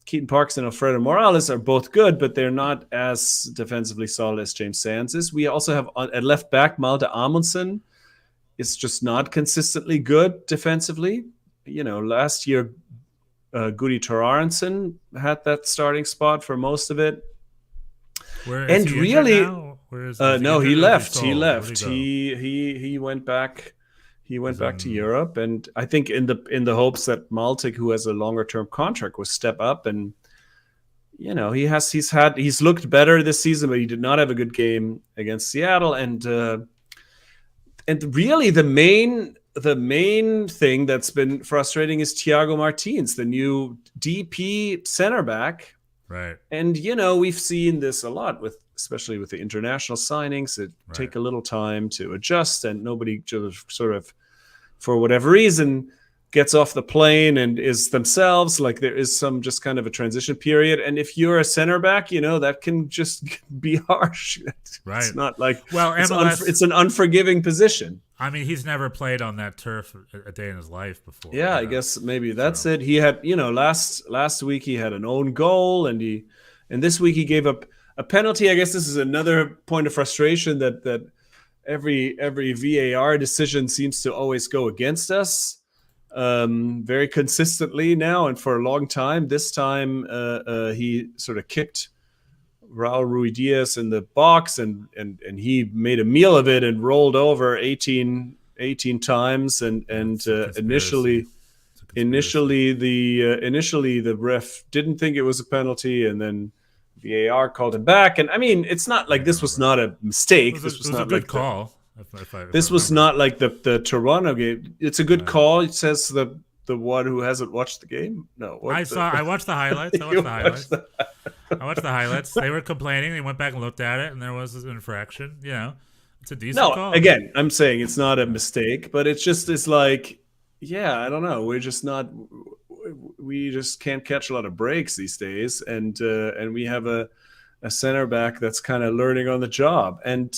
Keaton Parks and Alfredo Morales are both good, but they're not as defensively solid as James Sands is. We also have at left back Malte Amundsen. It's just not consistently good defensively. Last year Gudi Thorarinsson had that starting spot for most of it. Where and is he really, now? no, he left. He Where'd left. he He went back. He went back to Europe, and I think in the hopes that Maltic, who has a longer term contract, will step up. And he's looked better this season, but he did not have a good game against Seattle. And really, the main thing that's been frustrating is Thiago Martins, the new DP center back. Right. And we've seen this a lot especially with the international signings. It take a little time to adjust, and nobody just sort of, for whatever reason, gets off the plane and is themselves. Like, there is some just kind of a transition period. And if you're a center back, that can just be harsh. Right. It's not like, MLS, it's an unforgiving position. I mean, he's never played on that turf a day in his life before. Yeah, I guess maybe that's it. He had, last week he had an own goal, and this week he gave up a penalty. I guess this is another point of frustration that every VAR decision seems to always go against us very consistently now and for a long time. This time he sort of kicked Raul Ruidiaz in the box, and he made a meal of it and rolled over 18 times. And initially the ref didn't think it was a penalty, and then VAR called him back. And I mean, it's not like this was not a mistake. This was not a good call. This was not like the Toronto game. It's a good call. It says the one who hasn't watched the game. No, I watched the highlights. I watched the highlights. They were complaining. They went back and looked at it, and there was an infraction. It's a decent call. Again, I'm saying it's not a mistake, but it's like, I don't know. We just can't catch a lot of breaks these days, and we have a center back that's kind of learning on the job, and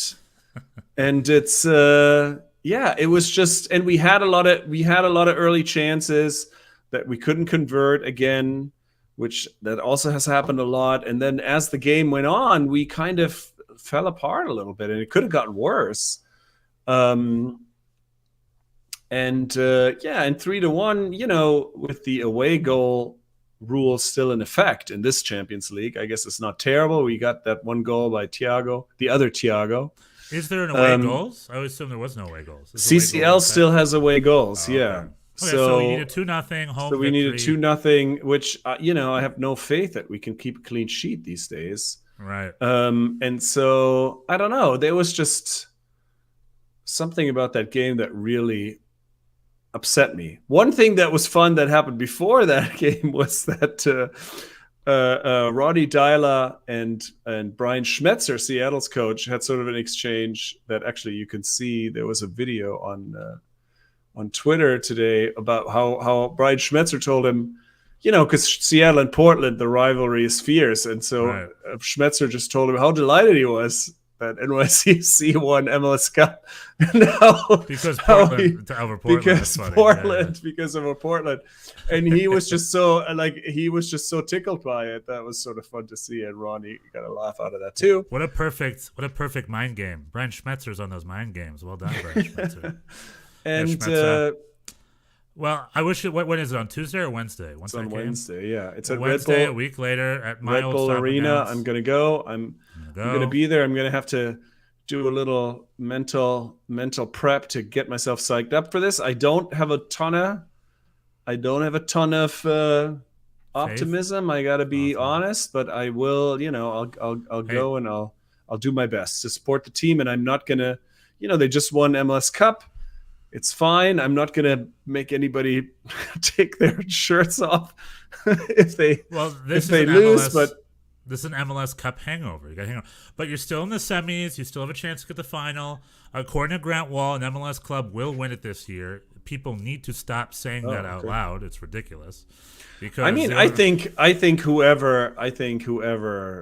it's it was just, and we had a lot of early chances that we couldn't convert again, which that also has happened a lot. And then as the game went on, we kind of fell apart a little bit, and it could have gotten worse. And 3-1, with the away goal rule still in effect in this Champions League, I guess it's not terrible. We got that one goal by Thiago, the other Thiago. Is there an away goals? I would assume there was no away goals. CCL still has away goals, Okay. yeah. Okay, so we needed 2-0 home. So we needed 2-0, which I have no faith that we can keep a clean sheet these days. Right. And so I don't know. There was just something about that game that really upset me. One thing that was fun that happened before that game was that Roddy Dyla and Brian Schmetzer, Seattle's coach, had sort of an exchange that actually you can see. There was a video on Twitter today about how Brian Schmetzer told him, because Seattle and Portland, the rivalry is fierce. And so Schmetzer just told him how delighted he was that NYCFC won MLS Cup. Because Portland, over Portland. Because Portland, because of a Portland. And he was just so tickled by it. That was sort of fun to see. And Ronnie got a laugh out of that too. What a perfect mind game. Brian Schmetzer's on those mind games. Well done, Brian Schmetzer. And well, I wish it. When is it, on Tuesday or Wednesday? It's on Wednesday. Yeah, it's at Wednesday. Red Bull, a week later at my Red old Bull Arena. House. I'm gonna go. I'm gonna be there. I'm gonna have to do a little mental prep to get myself psyched up for this. I don't have a ton of optimism. I gotta be honest, but I will. I'll go and I'll do my best to support the team. And I'm not gonna. They just won MLS Cup. It's fine. I'm not going to make anybody take their shirts off if they lose. But this is an MLS Cup hangover. You got to hang on. But you're still in the semis. You still have a chance to get the final. According to Grant Wall, an MLS club will win it this year. People need to stop saying that out loud. It's ridiculous. Because I think whoever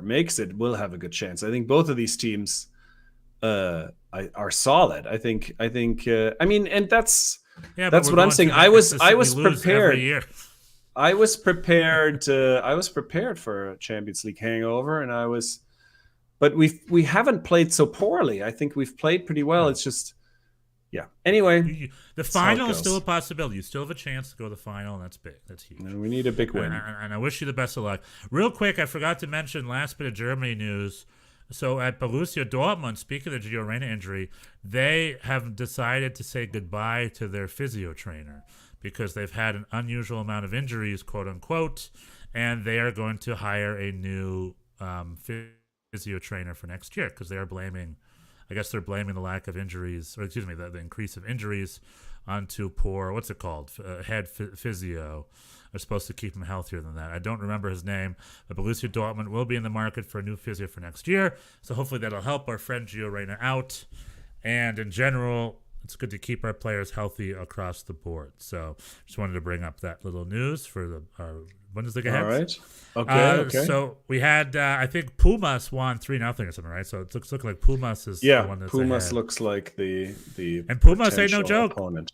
makes it will have a good chance. I think both of these teams are solid. I think. And that's what I'm saying. I was prepared. I was prepared for a Champions League hangover, but we haven't played so poorly. I think we've played pretty well. It's just, yeah. Anyway, the final is still a possibility. You still have a chance to go to the final, and that's big. That's huge. And we need a big win. And I wish you the best of luck. Real quick, I forgot to mention last bit of Germany news. So at Borussia Dortmund, speaking of the Gio Reyna injury, they have decided to say goodbye to their physio trainer because they've had an unusual amount of injuries, quote unquote, and they are going to hire a new physio trainer for next year because they are blaming. I guess they're blaming the lack of injuries, or excuse me, the increase of injuries onto poor, what's it called, head physio. They're supposed to keep him healthier than that. I don't remember his name, but Borussia Dortmund will be in the market for a new physio for next year. So hopefully that'll help our friend Gio Reyna out. And in general, it's good to keep our players healthy across the board. So just wanted to bring up that little news for our Bundesliga heads. All right. Okay. So we had, I think Pumas won 3-0 or something, right? So it looks like Pumas is the one that's Pumas ahead. looks like the and Pumas ain't no joke. Opponent.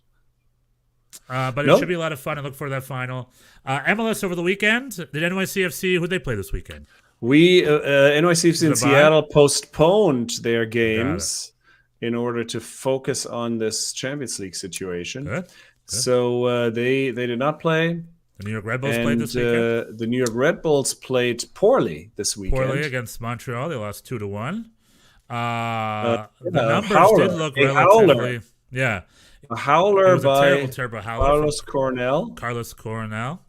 But it should be a lot of fun. I look for that final. MLS over the weekend. Did NYCFC, who'd they play this weekend? NYCFC in Seattle postponed their games in order to focus on this Champions League situation. Good. So they did not play. The New York Red Bulls played this weekend. The New York Red Bulls played poorly this weekend. Poorly against Montreal. They lost 2-1. The numbers did look relatively... Yeah. A howler by terrible howler Carlos Coronel. Carlos Coronel,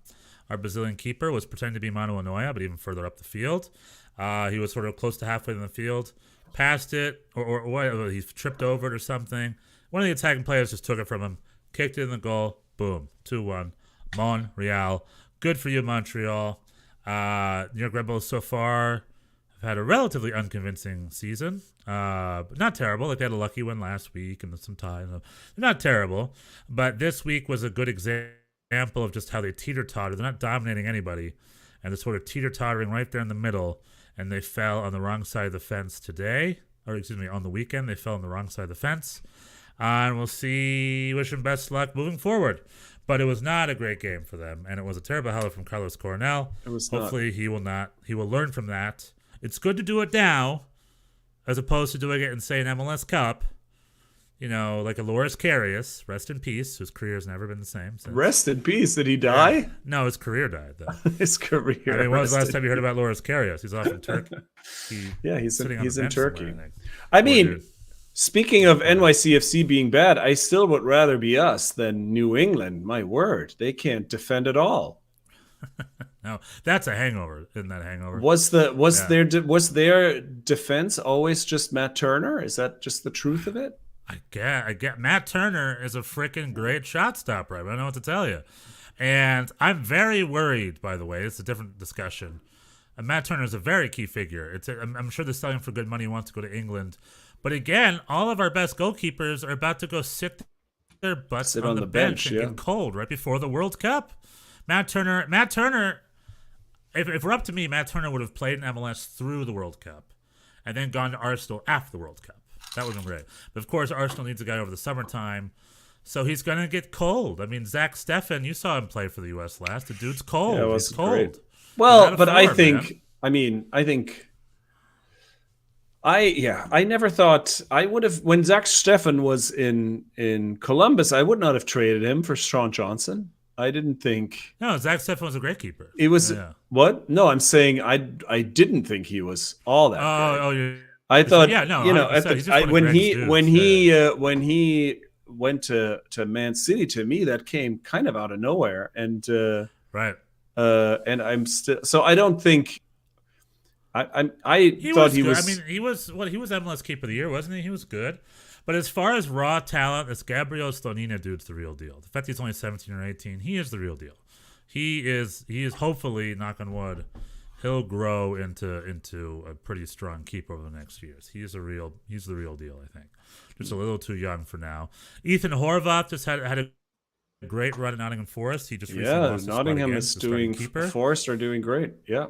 our Brazilian keeper, was pretending to be Manu Anoia, but even further up the field. He was sort of close to halfway in the field, passed it, or he tripped over it or something. One of the attacking players just took it from him, kicked it in the goal, boom, 2-1. Montreal. Good for you, Montreal. New York Red Bulls so far have had a relatively unconvincing season. But not terrible. Like they had a lucky one last week and some ties. They're not terrible. But this week was a good example of just how they teeter-totter. They're not dominating anybody. And they're sort of teeter-tottering right there in the middle. And they fell on the wrong side of the fence today. Or excuse me, on the weekend. They fell on the wrong side of the fence. And we'll see. Wish them best luck moving forward. But it was not a great game for them. And it was a terrible howler from Carlos Coronel. Hopefully he will learn from that. It's good to do it now, as opposed to doing it in, say, an MLS Cup. You know, like a Loris Karius, rest in peace, whose career has never been the same since. Rest in peace. Did he die? Yeah. No, his career died, though. His career. I mean, when was the last time you heard about Loris Karius? He's off in Turkey. He's in Turkey. Somewhere, Speaking of NYCFC being bad, I still would rather be us than New England. My word, they can't defend at all. No, that's a hangover. Isn't that a hangover? Was their defense always just Matt Turner? Is that just the truth of it? I get. Matt Turner is a freaking great shot stopper. I don't know what to tell you. And I'm very worried, by the way. It's a different discussion. Matt Turner is a very key figure. I'm sure they're selling for good money. He wants to go to England. But again, all of our best goalkeepers are about to go sit their butts on the bench and get cold right before the World Cup. Matt Turner, if we're up to me, Matt Turner would have played in MLS through the World Cup and then gone to Arsenal after the World Cup. That would have been great. But of course, Arsenal needs a guy over the summertime, so he's going to get cold. I mean, Zach Steffen, you saw him play for the U.S. last. The dude's cold. Yeah, he's cold. Great. Well, but I never thought I would have, when Zach Steffen was in Columbus, I would not have traded him for Sean Johnson. I didn't think. No, Zach Steffen was a great keeper. It was what? No, I'm saying I didn't think he was all that. I thought, when he went to Man City, to me that came kind of out of nowhere, and right. And I'm still, so I don't think. I thought he was. I mean, he was MLS Keeper of the Year, wasn't he? He was good. But as far as raw talent, this Gabriel Slonina dude's the real deal. The fact he's only 17 or 18, he is the real deal. He is hopefully, knock on wood, he'll grow into a pretty strong keeper over the next few years. He's the real deal, I think. Just a little too young for now. Ethan Horvath just had a great run at Nottingham Forest. He just recently lost Nottingham is doing. Forest are doing great. Yeah,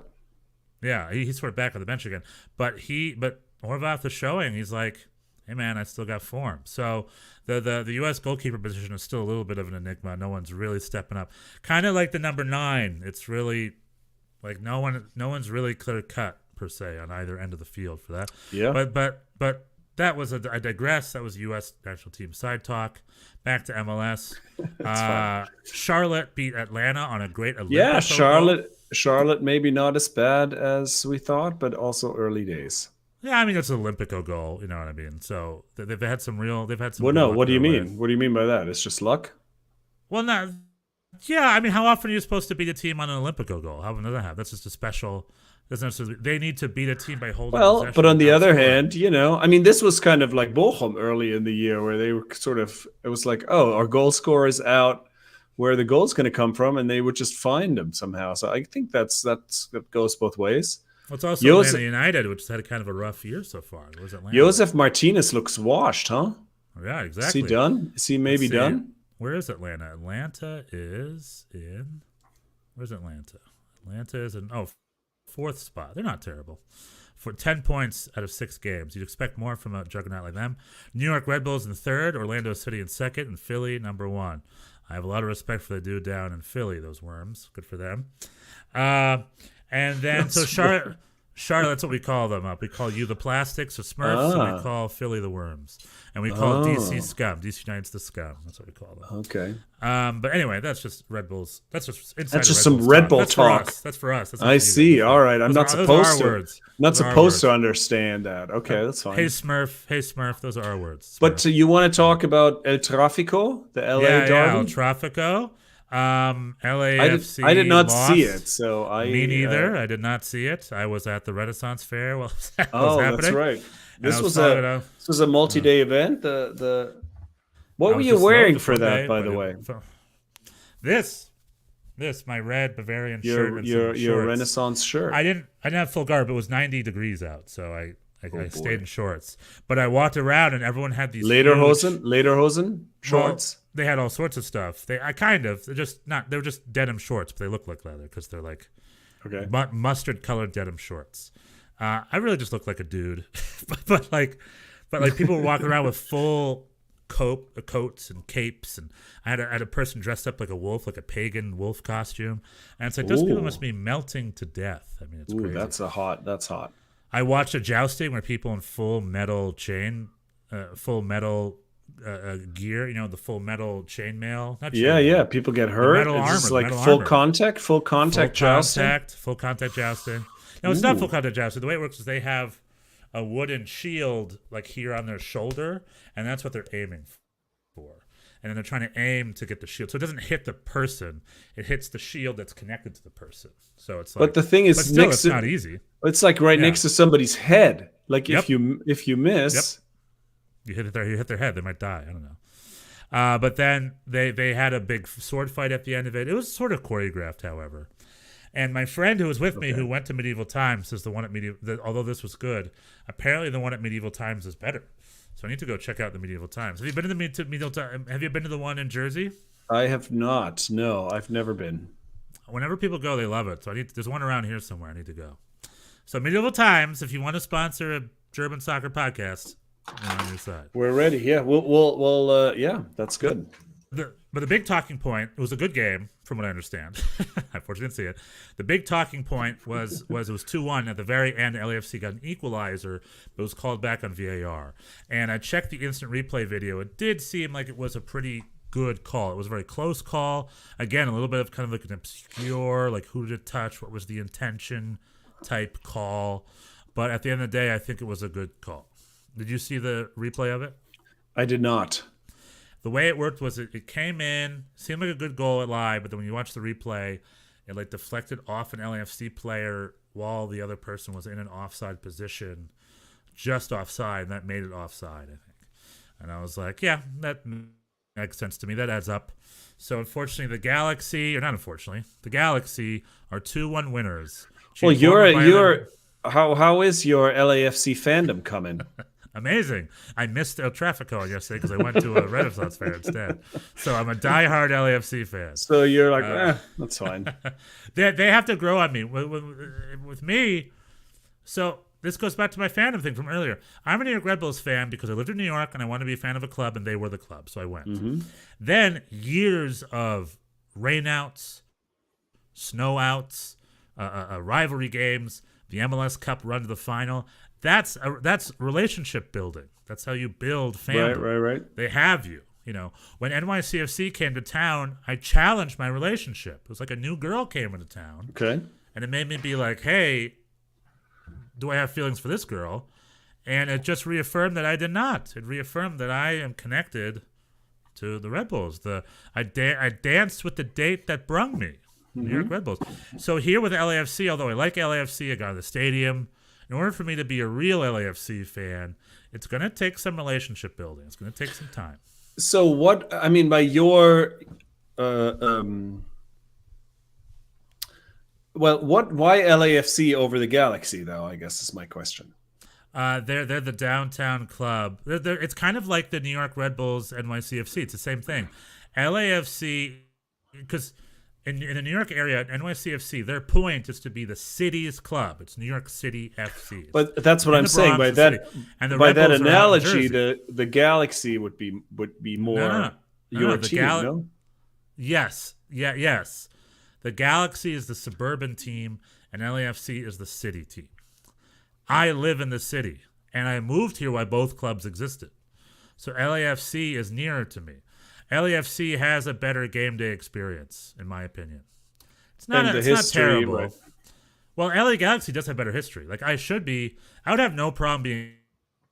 he's sort of back on the bench again. But Horvath is showing. He's like, hey man, I still got form. So the U.S. goalkeeper position is still a little bit of an enigma. No one's really stepping up. Kind of like the number 9. It's really like no one's really clear cut per se on either end of the field for that. Yeah. But I digress. That was U.S. national team side talk. Back to MLS. Charlotte beat Atlanta on a great Olympic goal. Charlotte maybe not as bad as we thought, but also early days. Yeah, I mean it's an Olympico goal. You know what I mean. So they've had some real. They've had some. Well, no. What do you mean? What do you mean by that? It's just luck. Well, not. Yeah, I mean, how often are you supposed to beat a team on an Olympico goal? How often does that happen? That's just a special. They need to beat a team by holding. Well, but on the other hand, I mean, this was kind of like Bochum early in the year, where they were sort of. It was like, oh, our goal scorer is out. Where the goal's going to come from, and they would just find him somehow. So I think that goes both ways. Well, it's also Atlanta United, which has had a kind of a rough year so far. Was Atlanta? Josef Martinez looks washed, huh? Yeah, exactly. Is he done? Is he maybe done? Where is Atlanta? Atlanta is in. Where's Atlanta? Atlanta is in fourth spot. They're not terrible. For 10 points out of 6 games. You'd expect more from a juggernaut like them. New York Red Bulls in third, Orlando City in second, and Philly number 1. I have a lot of respect for the dude down in Philly, those worms. Good for them. And then, Charlotte, that's what we call them. We call you the Plastics or Smurfs, and we call Philly the Worms. And we call DC Scum. DC United's the Scum. That's what we call them. Okay. But anyway, that's just Red Bulls. That's just inside. That's just some Red Bull talk. That's for us. I see. All right. I'm not supposed to. Not supposed to understand that. Okay, that's fine. Hey Smurf. Those are our words. Smurf. But you want to talk about El Tráfico, the LA Derby? Yeah, El Tráfico. LAFC. I did not lost. see it, so Me neither. I did not see it. I was at the Renaissance Fair while that was happening. That's right. This was a multi-day event. What were you wearing for that, by the way? This my red Bavarian shirt and your Renaissance shirt. I didn't have full garb. It was 90 degrees out, so I stayed in shorts. But I walked around and everyone had these Lederhosen shorts. Well, they had all sorts of stuff. They're just denim shorts, but they look like leather because they're like mustard colored denim shorts. I really just look like a dude, but like people were walking around with full coats and capes, and I had a person dressed up like a wolf, like a pagan wolf costume, and it's like those people must be melting to death. I mean, it's crazy. That's hot. I watched a jousting where people in full metal gear, the full metal chainmail. People get hurt. Metal armor, just like full contact jousting. Full contact jousting. No, it's not full contact jousting. The way it works is they have a wooden shield like here on their shoulder, and that's what they're aiming for. And then they're trying to aim to get the shield, so it doesn't hit the person; it hits the shield that's connected to the person. So it's like, but the thing is, it's not easy. It's like next to somebody's head. Like if you miss, you hit their head, they might die. I don't know. But then they had a big sword fight at the end of it. It was sort of choreographed, however. And my friend who was with me, who went to Medieval Times, says the one at although this was good, apparently the one at Medieval Times is better. So I need to go check out the Medieval Times. Have you been to the Medieval Times? Have you been to the one in Jersey? I have not. No, I've never been. Whenever people go, they love it. So there's one around here somewhere. I need to go. So Medieval Times, if you want to sponsor a German soccer podcast, we're on your side. We're ready. Yeah, we'll that's good. But the big talking point, it was a good game, from what I understand. I unfortunately didn't see it. The big talking point was it was 2-1. At the very end, LAFC got an equalizer, but it was called back on VAR. And I checked the instant replay video. It did seem like it was a pretty good call. It was a very close call. Again, a little bit of kind of like an obscure, like who did it touch, what was the intention type call. But at the end of the day, I think it was a good call. Did you see the replay of it? I did not. The way it worked was it came in, seemed like a good goal at live, but then when you watch the replay, it like deflected off an LAFC player while the other person was in an offside position, just offside, and that made it offside, I think. And I was like, yeah, that makes sense to me. That adds up. So unfortunately, the Galaxy are 2-1 winners. Well, how is your LAFC fandom coming? Amazing. I missed El Tráfico yesterday because I went to a Renaissance fair instead. So I'm a diehard LAFC fan. So you're like, that's fine. They have to grow on me. With me, so this goes back to my fandom thing from earlier. I'm a New York Red Bulls fan because I lived in New York and I wanted to be a fan of a club, and they were the club, so I went. Mm-hmm. Then years of rainouts, snowouts, rivalry games, the MLS Cup run to the final. That's relationship building. That's how you build fandom. Right. They have you. You know, when NYCFC came to town, I challenged my relationship. It was like a new girl came into town. Okay. And it made me be like, hey, do I have feelings for this girl? And it just reaffirmed that I did not. It reaffirmed that I am connected to the Red Bulls. I danced with the date that brung me, New York Red Bulls. So here with LAFC, although I like LAFC, I got to the stadium. In order for me to be a real LAFC fan, it's going to take some relationship building. It's going to take some time. So what, I mean, by your, why LAFC over the Galaxy, though, I guess is my question. They're the downtown club. It's kind of like the New York Red Bulls NYCFC. It's the same thing. LAFC, because in the New York area, NYCFC, their point is to be the city's club. It's New York City FC. But that's what I'm saying. By that analogy, the Galaxy would be more your team, no? Yes. Yes. The Galaxy is the suburban team, and LAFC is the city team. I live in the city, and I moved here while both clubs existed. So LAFC is nearer to me. LAFC has a better game day experience, in my opinion. It's not terrible. Right? Well, LA Galaxy does have better history. Like I would have no problem being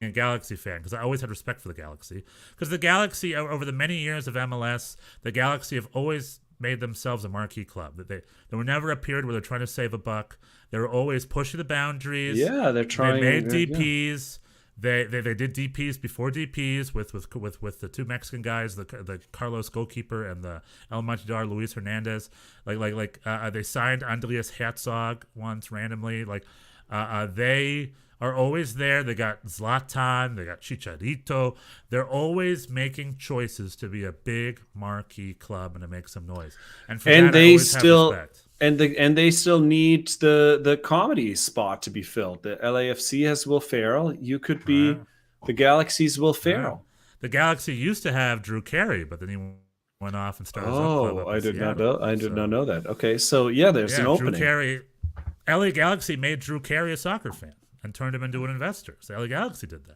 a Galaxy fan because I always had respect for the Galaxy. Because the Galaxy, over the many years of MLS, the Galaxy have always made themselves a marquee club. That they were never a period where they're trying to save a buck. They were always pushing the boundaries. Yeah, they're trying. They made DPs. Yeah. They did DPs before DPs with the two Mexican guys, the Carlos goalkeeper and the El Matador Luis Hernandez. They signed Andreas Herzog once randomly. They are always there. They got Zlatan. They got Chicharito. They're always making choices to be a big marquee club and to make some noise. And they still need the comedy spot to be filled. The LAFC has Will Ferrell. You could be the Galaxy's Will Ferrell. The Galaxy used to have Drew Carey, but then he went off and started. I did not know that. Okay, so there's an opening. Drew Carey. LA Galaxy made Drew Carey a soccer fan and turned him into an investor. So LA Galaxy did that.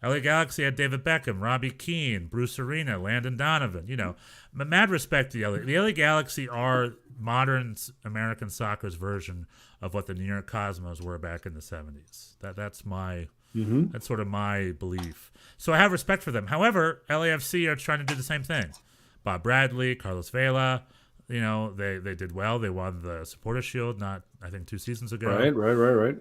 LA Galaxy had David Beckham, Robbie Keane, Bruce Arena, Landon Donovan. You know, mad respect to the LA Galaxy are modern American soccer's version of what the New York Cosmos were back in the 70s. That's sort of my belief. So I have respect for them. However, LAFC are trying to do the same thing. Bob Bradley, Carlos Vela, you know, they did well. They won the Supporters Shield, I think 2 seasons ago. Right.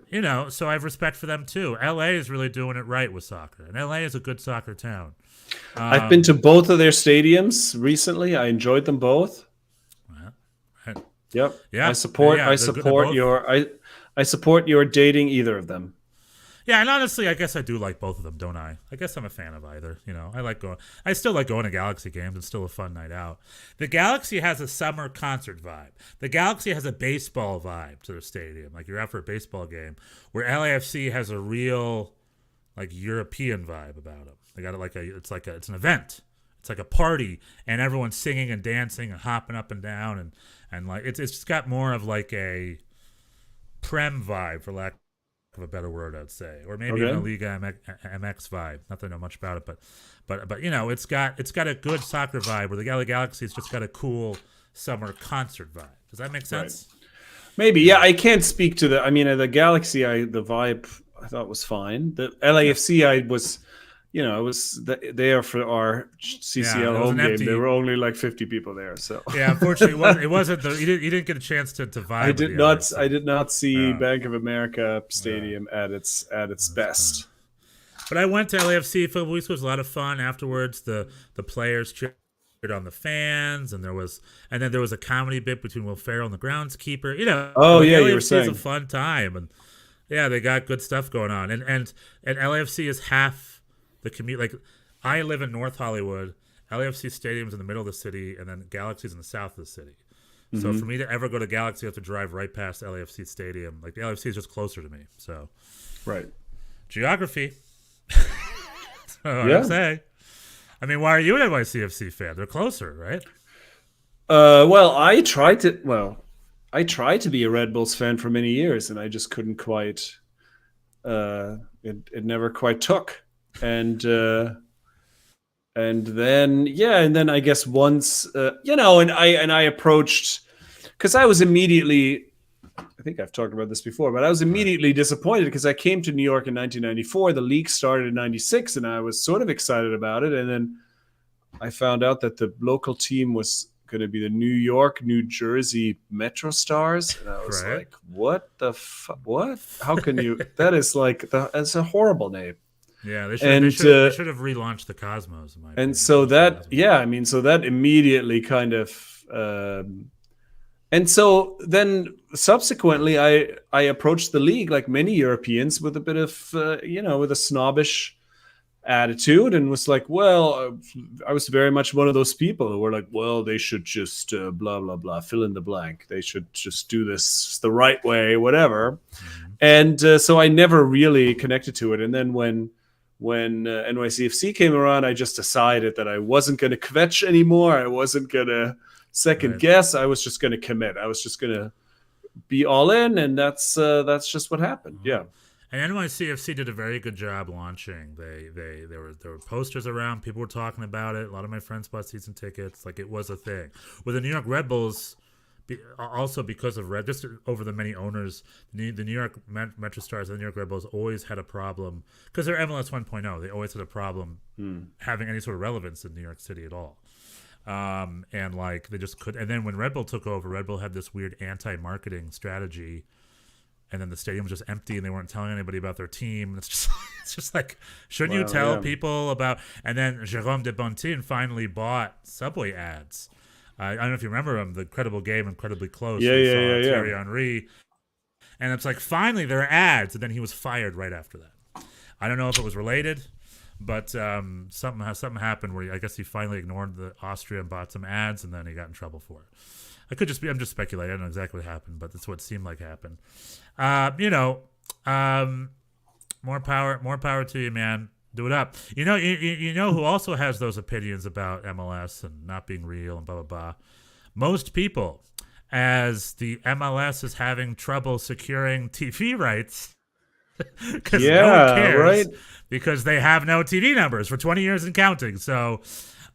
You know, so I have respect for them too. LA is really doing it right with soccer, and LA is a good soccer town. I've been to both of their stadiums recently. I enjoyed them both. Yep. Yeah. I support your dating either of them. Yeah, and honestly, I guess I do like both of them, don't I? I guess I'm a fan of either. You know, I still like going to Galaxy games. It's still a fun night out. The Galaxy has a summer concert vibe. The Galaxy has a baseball vibe to their stadium. Like you're out for a baseball game, where LAFC has a real, like European vibe about them. They got it it's an event. It's like a party, and everyone's singing and dancing and hopping up and down, and like it's just got more of like a Prem vibe, for lack of a better word, I'd say, or maybe even a Liga MX vibe. Not that I know much about it, but you know, it's got a good soccer vibe. Where the LA Galaxy's just got a cool summer concert vibe. Does that make sense? Right. Maybe, yeah. I can't speak to the Galaxy. The vibe I thought was fine. The LAFC, I was. You know, it was there for our CCL home game. There were only like 50 people there. So unfortunately, it wasn't. You didn't get a chance to vibe. I did not see Bank of America Stadium at its best. But I went to LAFC for a week. It was a lot of fun. Afterwards, the players cheered on the fans, and then there was a comedy bit between Will Ferrell and the groundskeeper. You know, LAFC you were saying it's a fun time, and they got good stuff going on. And LAFC is half the commute. Like I live in North Hollywood. LAFC Stadium's in the middle of the city, and then Galaxy's in the south of the city. Mm-hmm. So for me to ever go to Galaxy, I have to drive right past LAFC Stadium. Like the LAFC is just closer to me. So right, geography. That's what I'm saying. I mean, why are you an NYCFC fan? They're closer, right? Well, I tried to be a Red Bulls fan for many years, and I just couldn't quite it never quite took. And then I guess once and I approached, because I was immediately, I think I've talked about this before, but I was immediately disappointed because I came to New York in 1994. The league started in 96, and I was sort of excited about it. And then I found out that the local team was going to be the New York, New Jersey Metro Stars. And I was like, what the fuck? What? How can you? That is that's a horrible name. Yeah, they should have relaunched the Cosmos. In my opinion. So that immediately kind of. And so then subsequently, I approached the league like many Europeans with a bit of, with a snobbish attitude, and was like, well, I was very much one of those people who were like, well, they should just blah, blah, blah, fill in the blank. They should just do this the right way, whatever. Mm-hmm. And so I never really connected to it. And then when NYCFC came around, I just decided that I wasn't going to kvetch anymore. I wasn't going to second guess. I was just going to commit. I was just going to be all in, and that's just what happened. Yeah. And NYCFC did a very good job launching. There were posters around. People were talking about it. A lot of my friends bought season tickets. Like, it was a thing. With the New York Red Bulls, also because of just over the many owners, the New York Metro Stars and the New York Red Bulls always had a problem because they're MLS 1.0. They always had a problem having any sort of relevance in New York City at all. And like they just could. And then when Red Bull took over, Red Bull had this weird anti-marketing strategy, and then the stadium was just empty, and they weren't telling anybody about their team. It's just like, shouldn't you tell people about? And then Jérôme de Bontin finally bought Subway ads. I don't know if you remember him, the Incredible Game, Incredibly Close. Thierry Henry, and it's like finally there are ads, and then he was fired right after that. I don't know if it was related. But something happened where I guess he finally ignored the Austria and bought some ads, and then he got in trouble for it. I'm just speculating. I don't know exactly what happened, but that's what it seemed like happened. More power to you, man. Do it up. You know who also has those opinions about MLS and not being real and blah blah blah. Most people, as the MLS is having trouble securing TV rights. Because no one cares, right? Because they have no TV numbers for 20 years and counting. So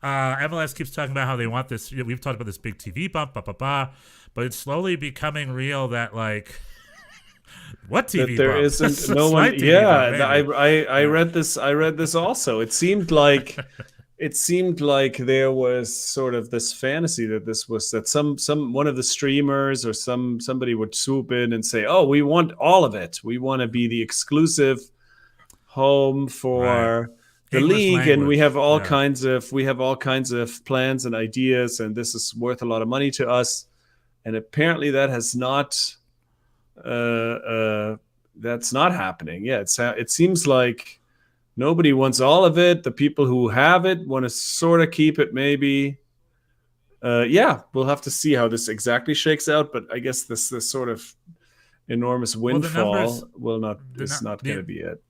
MLS keeps talking about how they want this. We've talked about this big TV bump, but it's slowly becoming real that like what TV that there bump? Isn't no one. Yeah, I read this. I read this also. It seemed like there was sort of this fantasy that some one of the streamers or somebody would swoop in and say, "Oh, we want all of it. We want to be the exclusive home for the English league, language. And we have all kinds of plans and ideas, and this is worth a lot of money to us." And apparently, that has not. That's not happening. Yeah, it seems like. Nobody wants all of it. The people who have it want to sort of keep it, maybe. We'll have to see how this exactly shakes out. But I guess this sort of enormous windfall is not going to be it.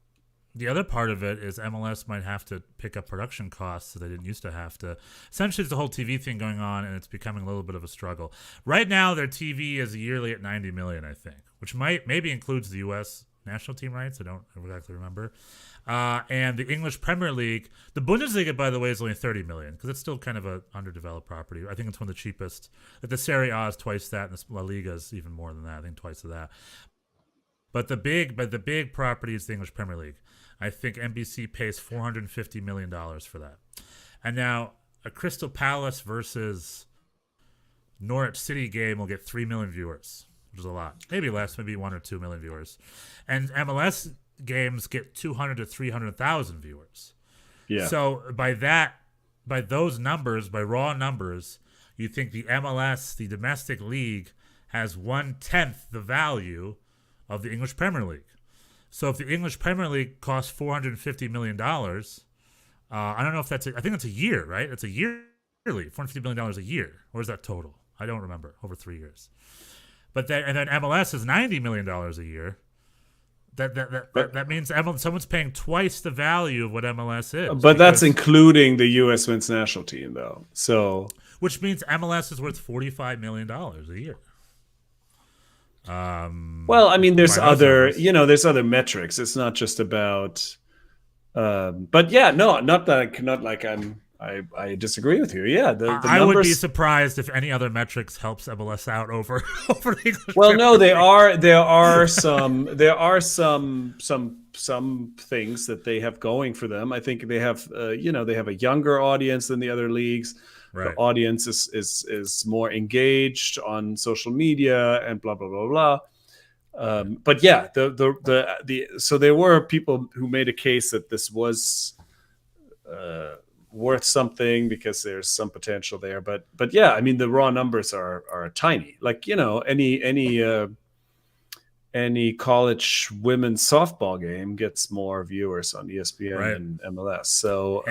The other part of it is MLS might have to pick up production costs that they didn't used to have to. Essentially, there's the whole TV thing going on, and it's becoming a little bit of a struggle. Right now, their TV is yearly at $90 million, I think, which maybe includes the U.S. national team rights. I don't exactly remember. And the English Premier League, the Bundesliga, by the way, is only $30 million because it's still kind of an underdeveloped property. I think it's one of the cheapest. Like the Serie A is twice that, and the La Liga is even more than that. I think twice of that. But the big property is the English Premier League. I think NBC pays $450 million for that. And now a Crystal Palace versus Norwich City game will get 3 million viewers, which is a lot. Maybe less, maybe 1 or 2 million viewers. And MLS games get 200 to 300,000 viewers. Yeah. So by those numbers, by raw numbers, you think the MLS, the domestic league, has 1/10 the value of the English Premier League. So if the English Premier League costs $450 million, I don't know if that's I think it's a year, right? It's a yearly, $450 million a year. Or is that total? I don't remember. Over 3 years. But then MLS is $90 million a year. That means someone's paying twice the value of what MLS is. But that's including the U.S. men's national team, though. So, which means MLS is worth $45 million a year. Well, I mean, there's other metrics. It's not just about. But yeah, no, not that I disagree with you. Yeah, the numbers. I would be surprised if any other metrics helps MLS out over the English. Well, no, there are some things that they have going for them. I think they have they have a younger audience than the other leagues. Right. The audience is more engaged on social media and blah blah blah blah. But yeah, so there were people who made a case that this was worth something because there's some potential there. But yeah, I mean the raw numbers are tiny. Like any college women's softball game gets more viewers on ESPN and MLS. So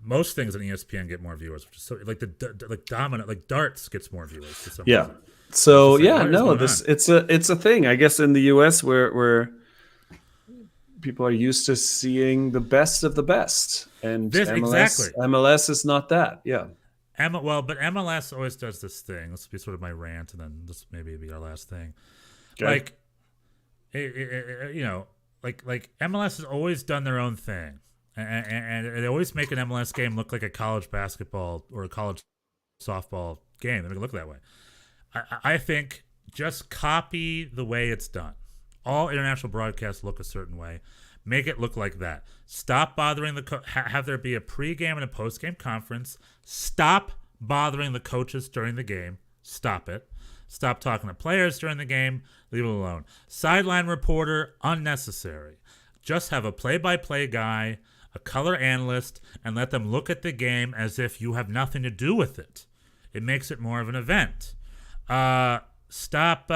most things on ESPN get more viewers, which is so like dominant, like darts gets more viewers. For some reason. So it's a thing. I guess in the US where people are used to seeing the best of the best, and MLS is not that. Yeah. But MLS always does this thing. This will be sort of my rant, and then this maybe be our last thing. Okay. Like MLS has always done their own thing, and they always make an MLS game look like a college basketball or a college softball game. They make it look that way. I think just copy the way it's done. All international broadcasts look a certain way. Make it look like that. Stop bothering have there be a pregame and a postgame conference. Stop bothering the coaches during the game. Stop it. Stop talking to players during the game. Leave it alone. Sideline reporter, unnecessary. Just have a play-by-play guy, a color analyst, and let them look at the game as if you have nothing to do with it. It makes it more of an event. Stop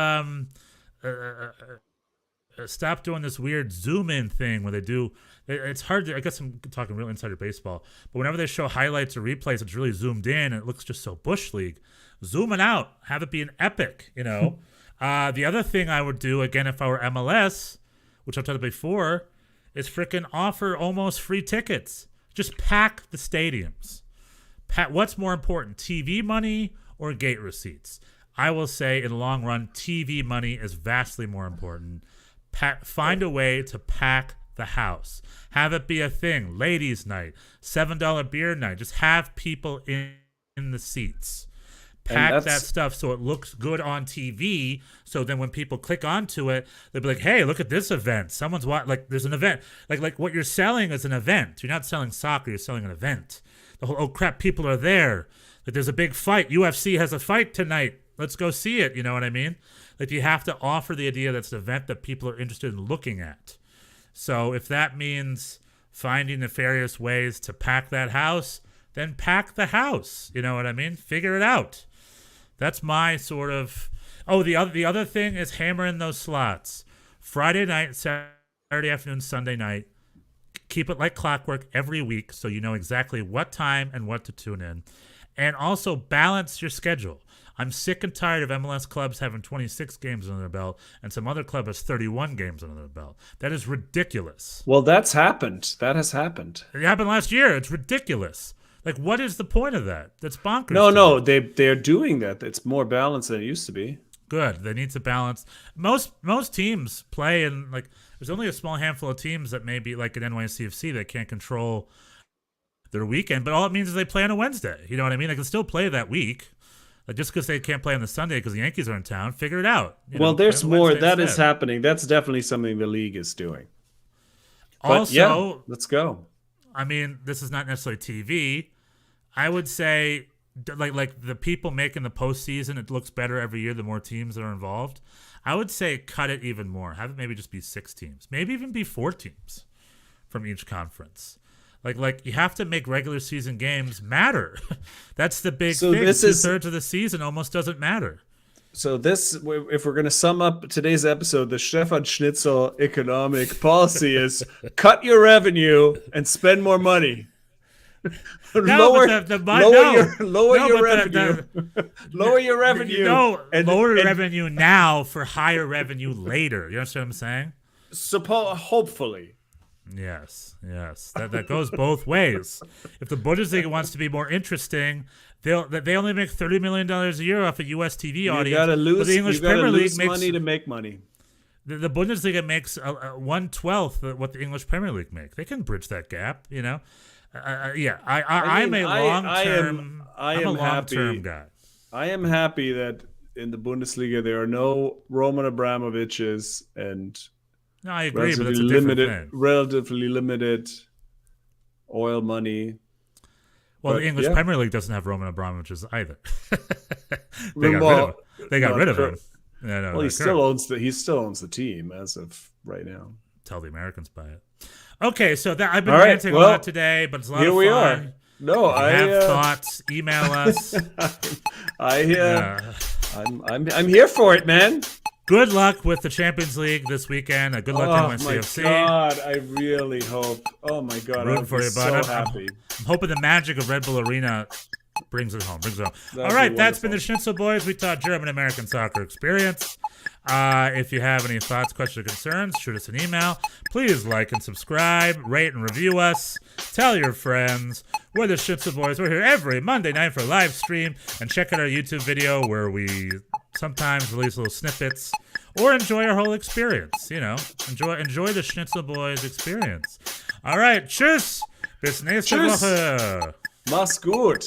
doing this weird zoom in thing where they do. It's hard to. I guess I'm talking real insider baseball, but whenever they show highlights or replays, it's really zoomed in and it looks just so bush league. Zoom it out. Have it be an epic. The other thing I would do again if I were MLS, which I've told you before, is freaking offer almost free tickets. Just pack the stadiums. What's more important, TV money or gate receipts? I will say in the long run, TV money is vastly more important. Find a way to pack the house. Have it be a thing. Ladies' night, $7 beer night. Just have people in the seats. Pack that stuff so it looks good on TV. So then when people click onto it, they'll be like, "Hey, look at this event. Someone's there's an event. Like what you're selling is an event. You're not selling soccer. You're selling an event. The whole crap, people are there. Like there's a big fight. UFC has a fight tonight. Let's go see it." You know what I mean? Like you have to offer the idea that's an event that people are interested in looking at. So if that means finding nefarious ways to pack that house, then pack the house. You know what I mean? Figure it out. That's my sort of. Oh, the other thing is hammer in those slots. Friday night, Saturday afternoon, Sunday night. Keep it like clockwork every week so you know exactly what time and what to tune in. And also balance your schedule. I'm sick and tired of MLS clubs having 26 games under their belt and some other club has 31 games under their belt. That is ridiculous. Well, that's happened. That has happened. It happened last year. It's ridiculous. Like, what is the point of that? That's bonkers. No, they're doing that. It's more balanced than it used to be. Good. They need to balance. Most teams play in, like, there's only a small handful of teams that may be like an NYCFC that can't control their weekend, but all it means is they play on a Wednesday. You know what I mean? They can still play that week. Like just because they can't play on the Sunday because the Yankees are in town, figure it out. There's more. That is happening. That's definitely something the league is doing. But also, let's go. I mean, this is not necessarily TV. I would say, like the people making the postseason, it looks better every year the more teams that are involved. I would say cut it even more. Have it maybe just be 6 teams. Maybe even be 4 teams from each conference. Like you have to make regular season games matter. That's the big thing. 2/3 of the season almost doesn't matter. So this, if we're going to sum up today's episode, the Stefan Schnitzel economic policy is cut your revenue and spend more money. Lower your revenue. Lower your revenue. Lower revenue now for higher revenue later. You understand what I'm saying? Hopefully. Yes. That goes both ways. If the Bundesliga wants to be more interesting, they only make $30 million a year off a U.S. TV audience. You gotta lose, but the English Premier League makes money to make money. The Bundesliga makes 1/12 what the English Premier League make. They can bridge that gap, you know. I'm a long-term guy. I am happy that in the Bundesliga there are no Roman Abramoviches and no, I agree, but it's a different thing. Relatively limited oil money. Well, the English Premier League doesn't have Roman Abramoviches either. They got rid of him. No, well, he still owns the team as of right now. Tell the Americans buy it. Okay, so I've been ranting a lot today, but it's a lot of fun. Here we are. No, I have thoughts. Email us. I'm here for it, man. Good luck with the Champions League this weekend. Good luck to NYCFC. Oh my God, I really hope. Oh my God, I'm so happy. I'm hoping the magic of Red Bull Arena brings it home. All right, that's been the Schnitzel Boys. We taught German-American soccer experience. If you have any thoughts, questions, or concerns, shoot us an email. Please like and subscribe, rate and review us. Tell your friends. We're the Schnitzel Boys. We're here every Monday night for a live stream. And check out our YouTube video where we sometimes release little snippets or enjoy our whole experience. You know, enjoy the Schnitzel Boys experience. All right, tschüss. Bis nächste Woche. Mach's gut.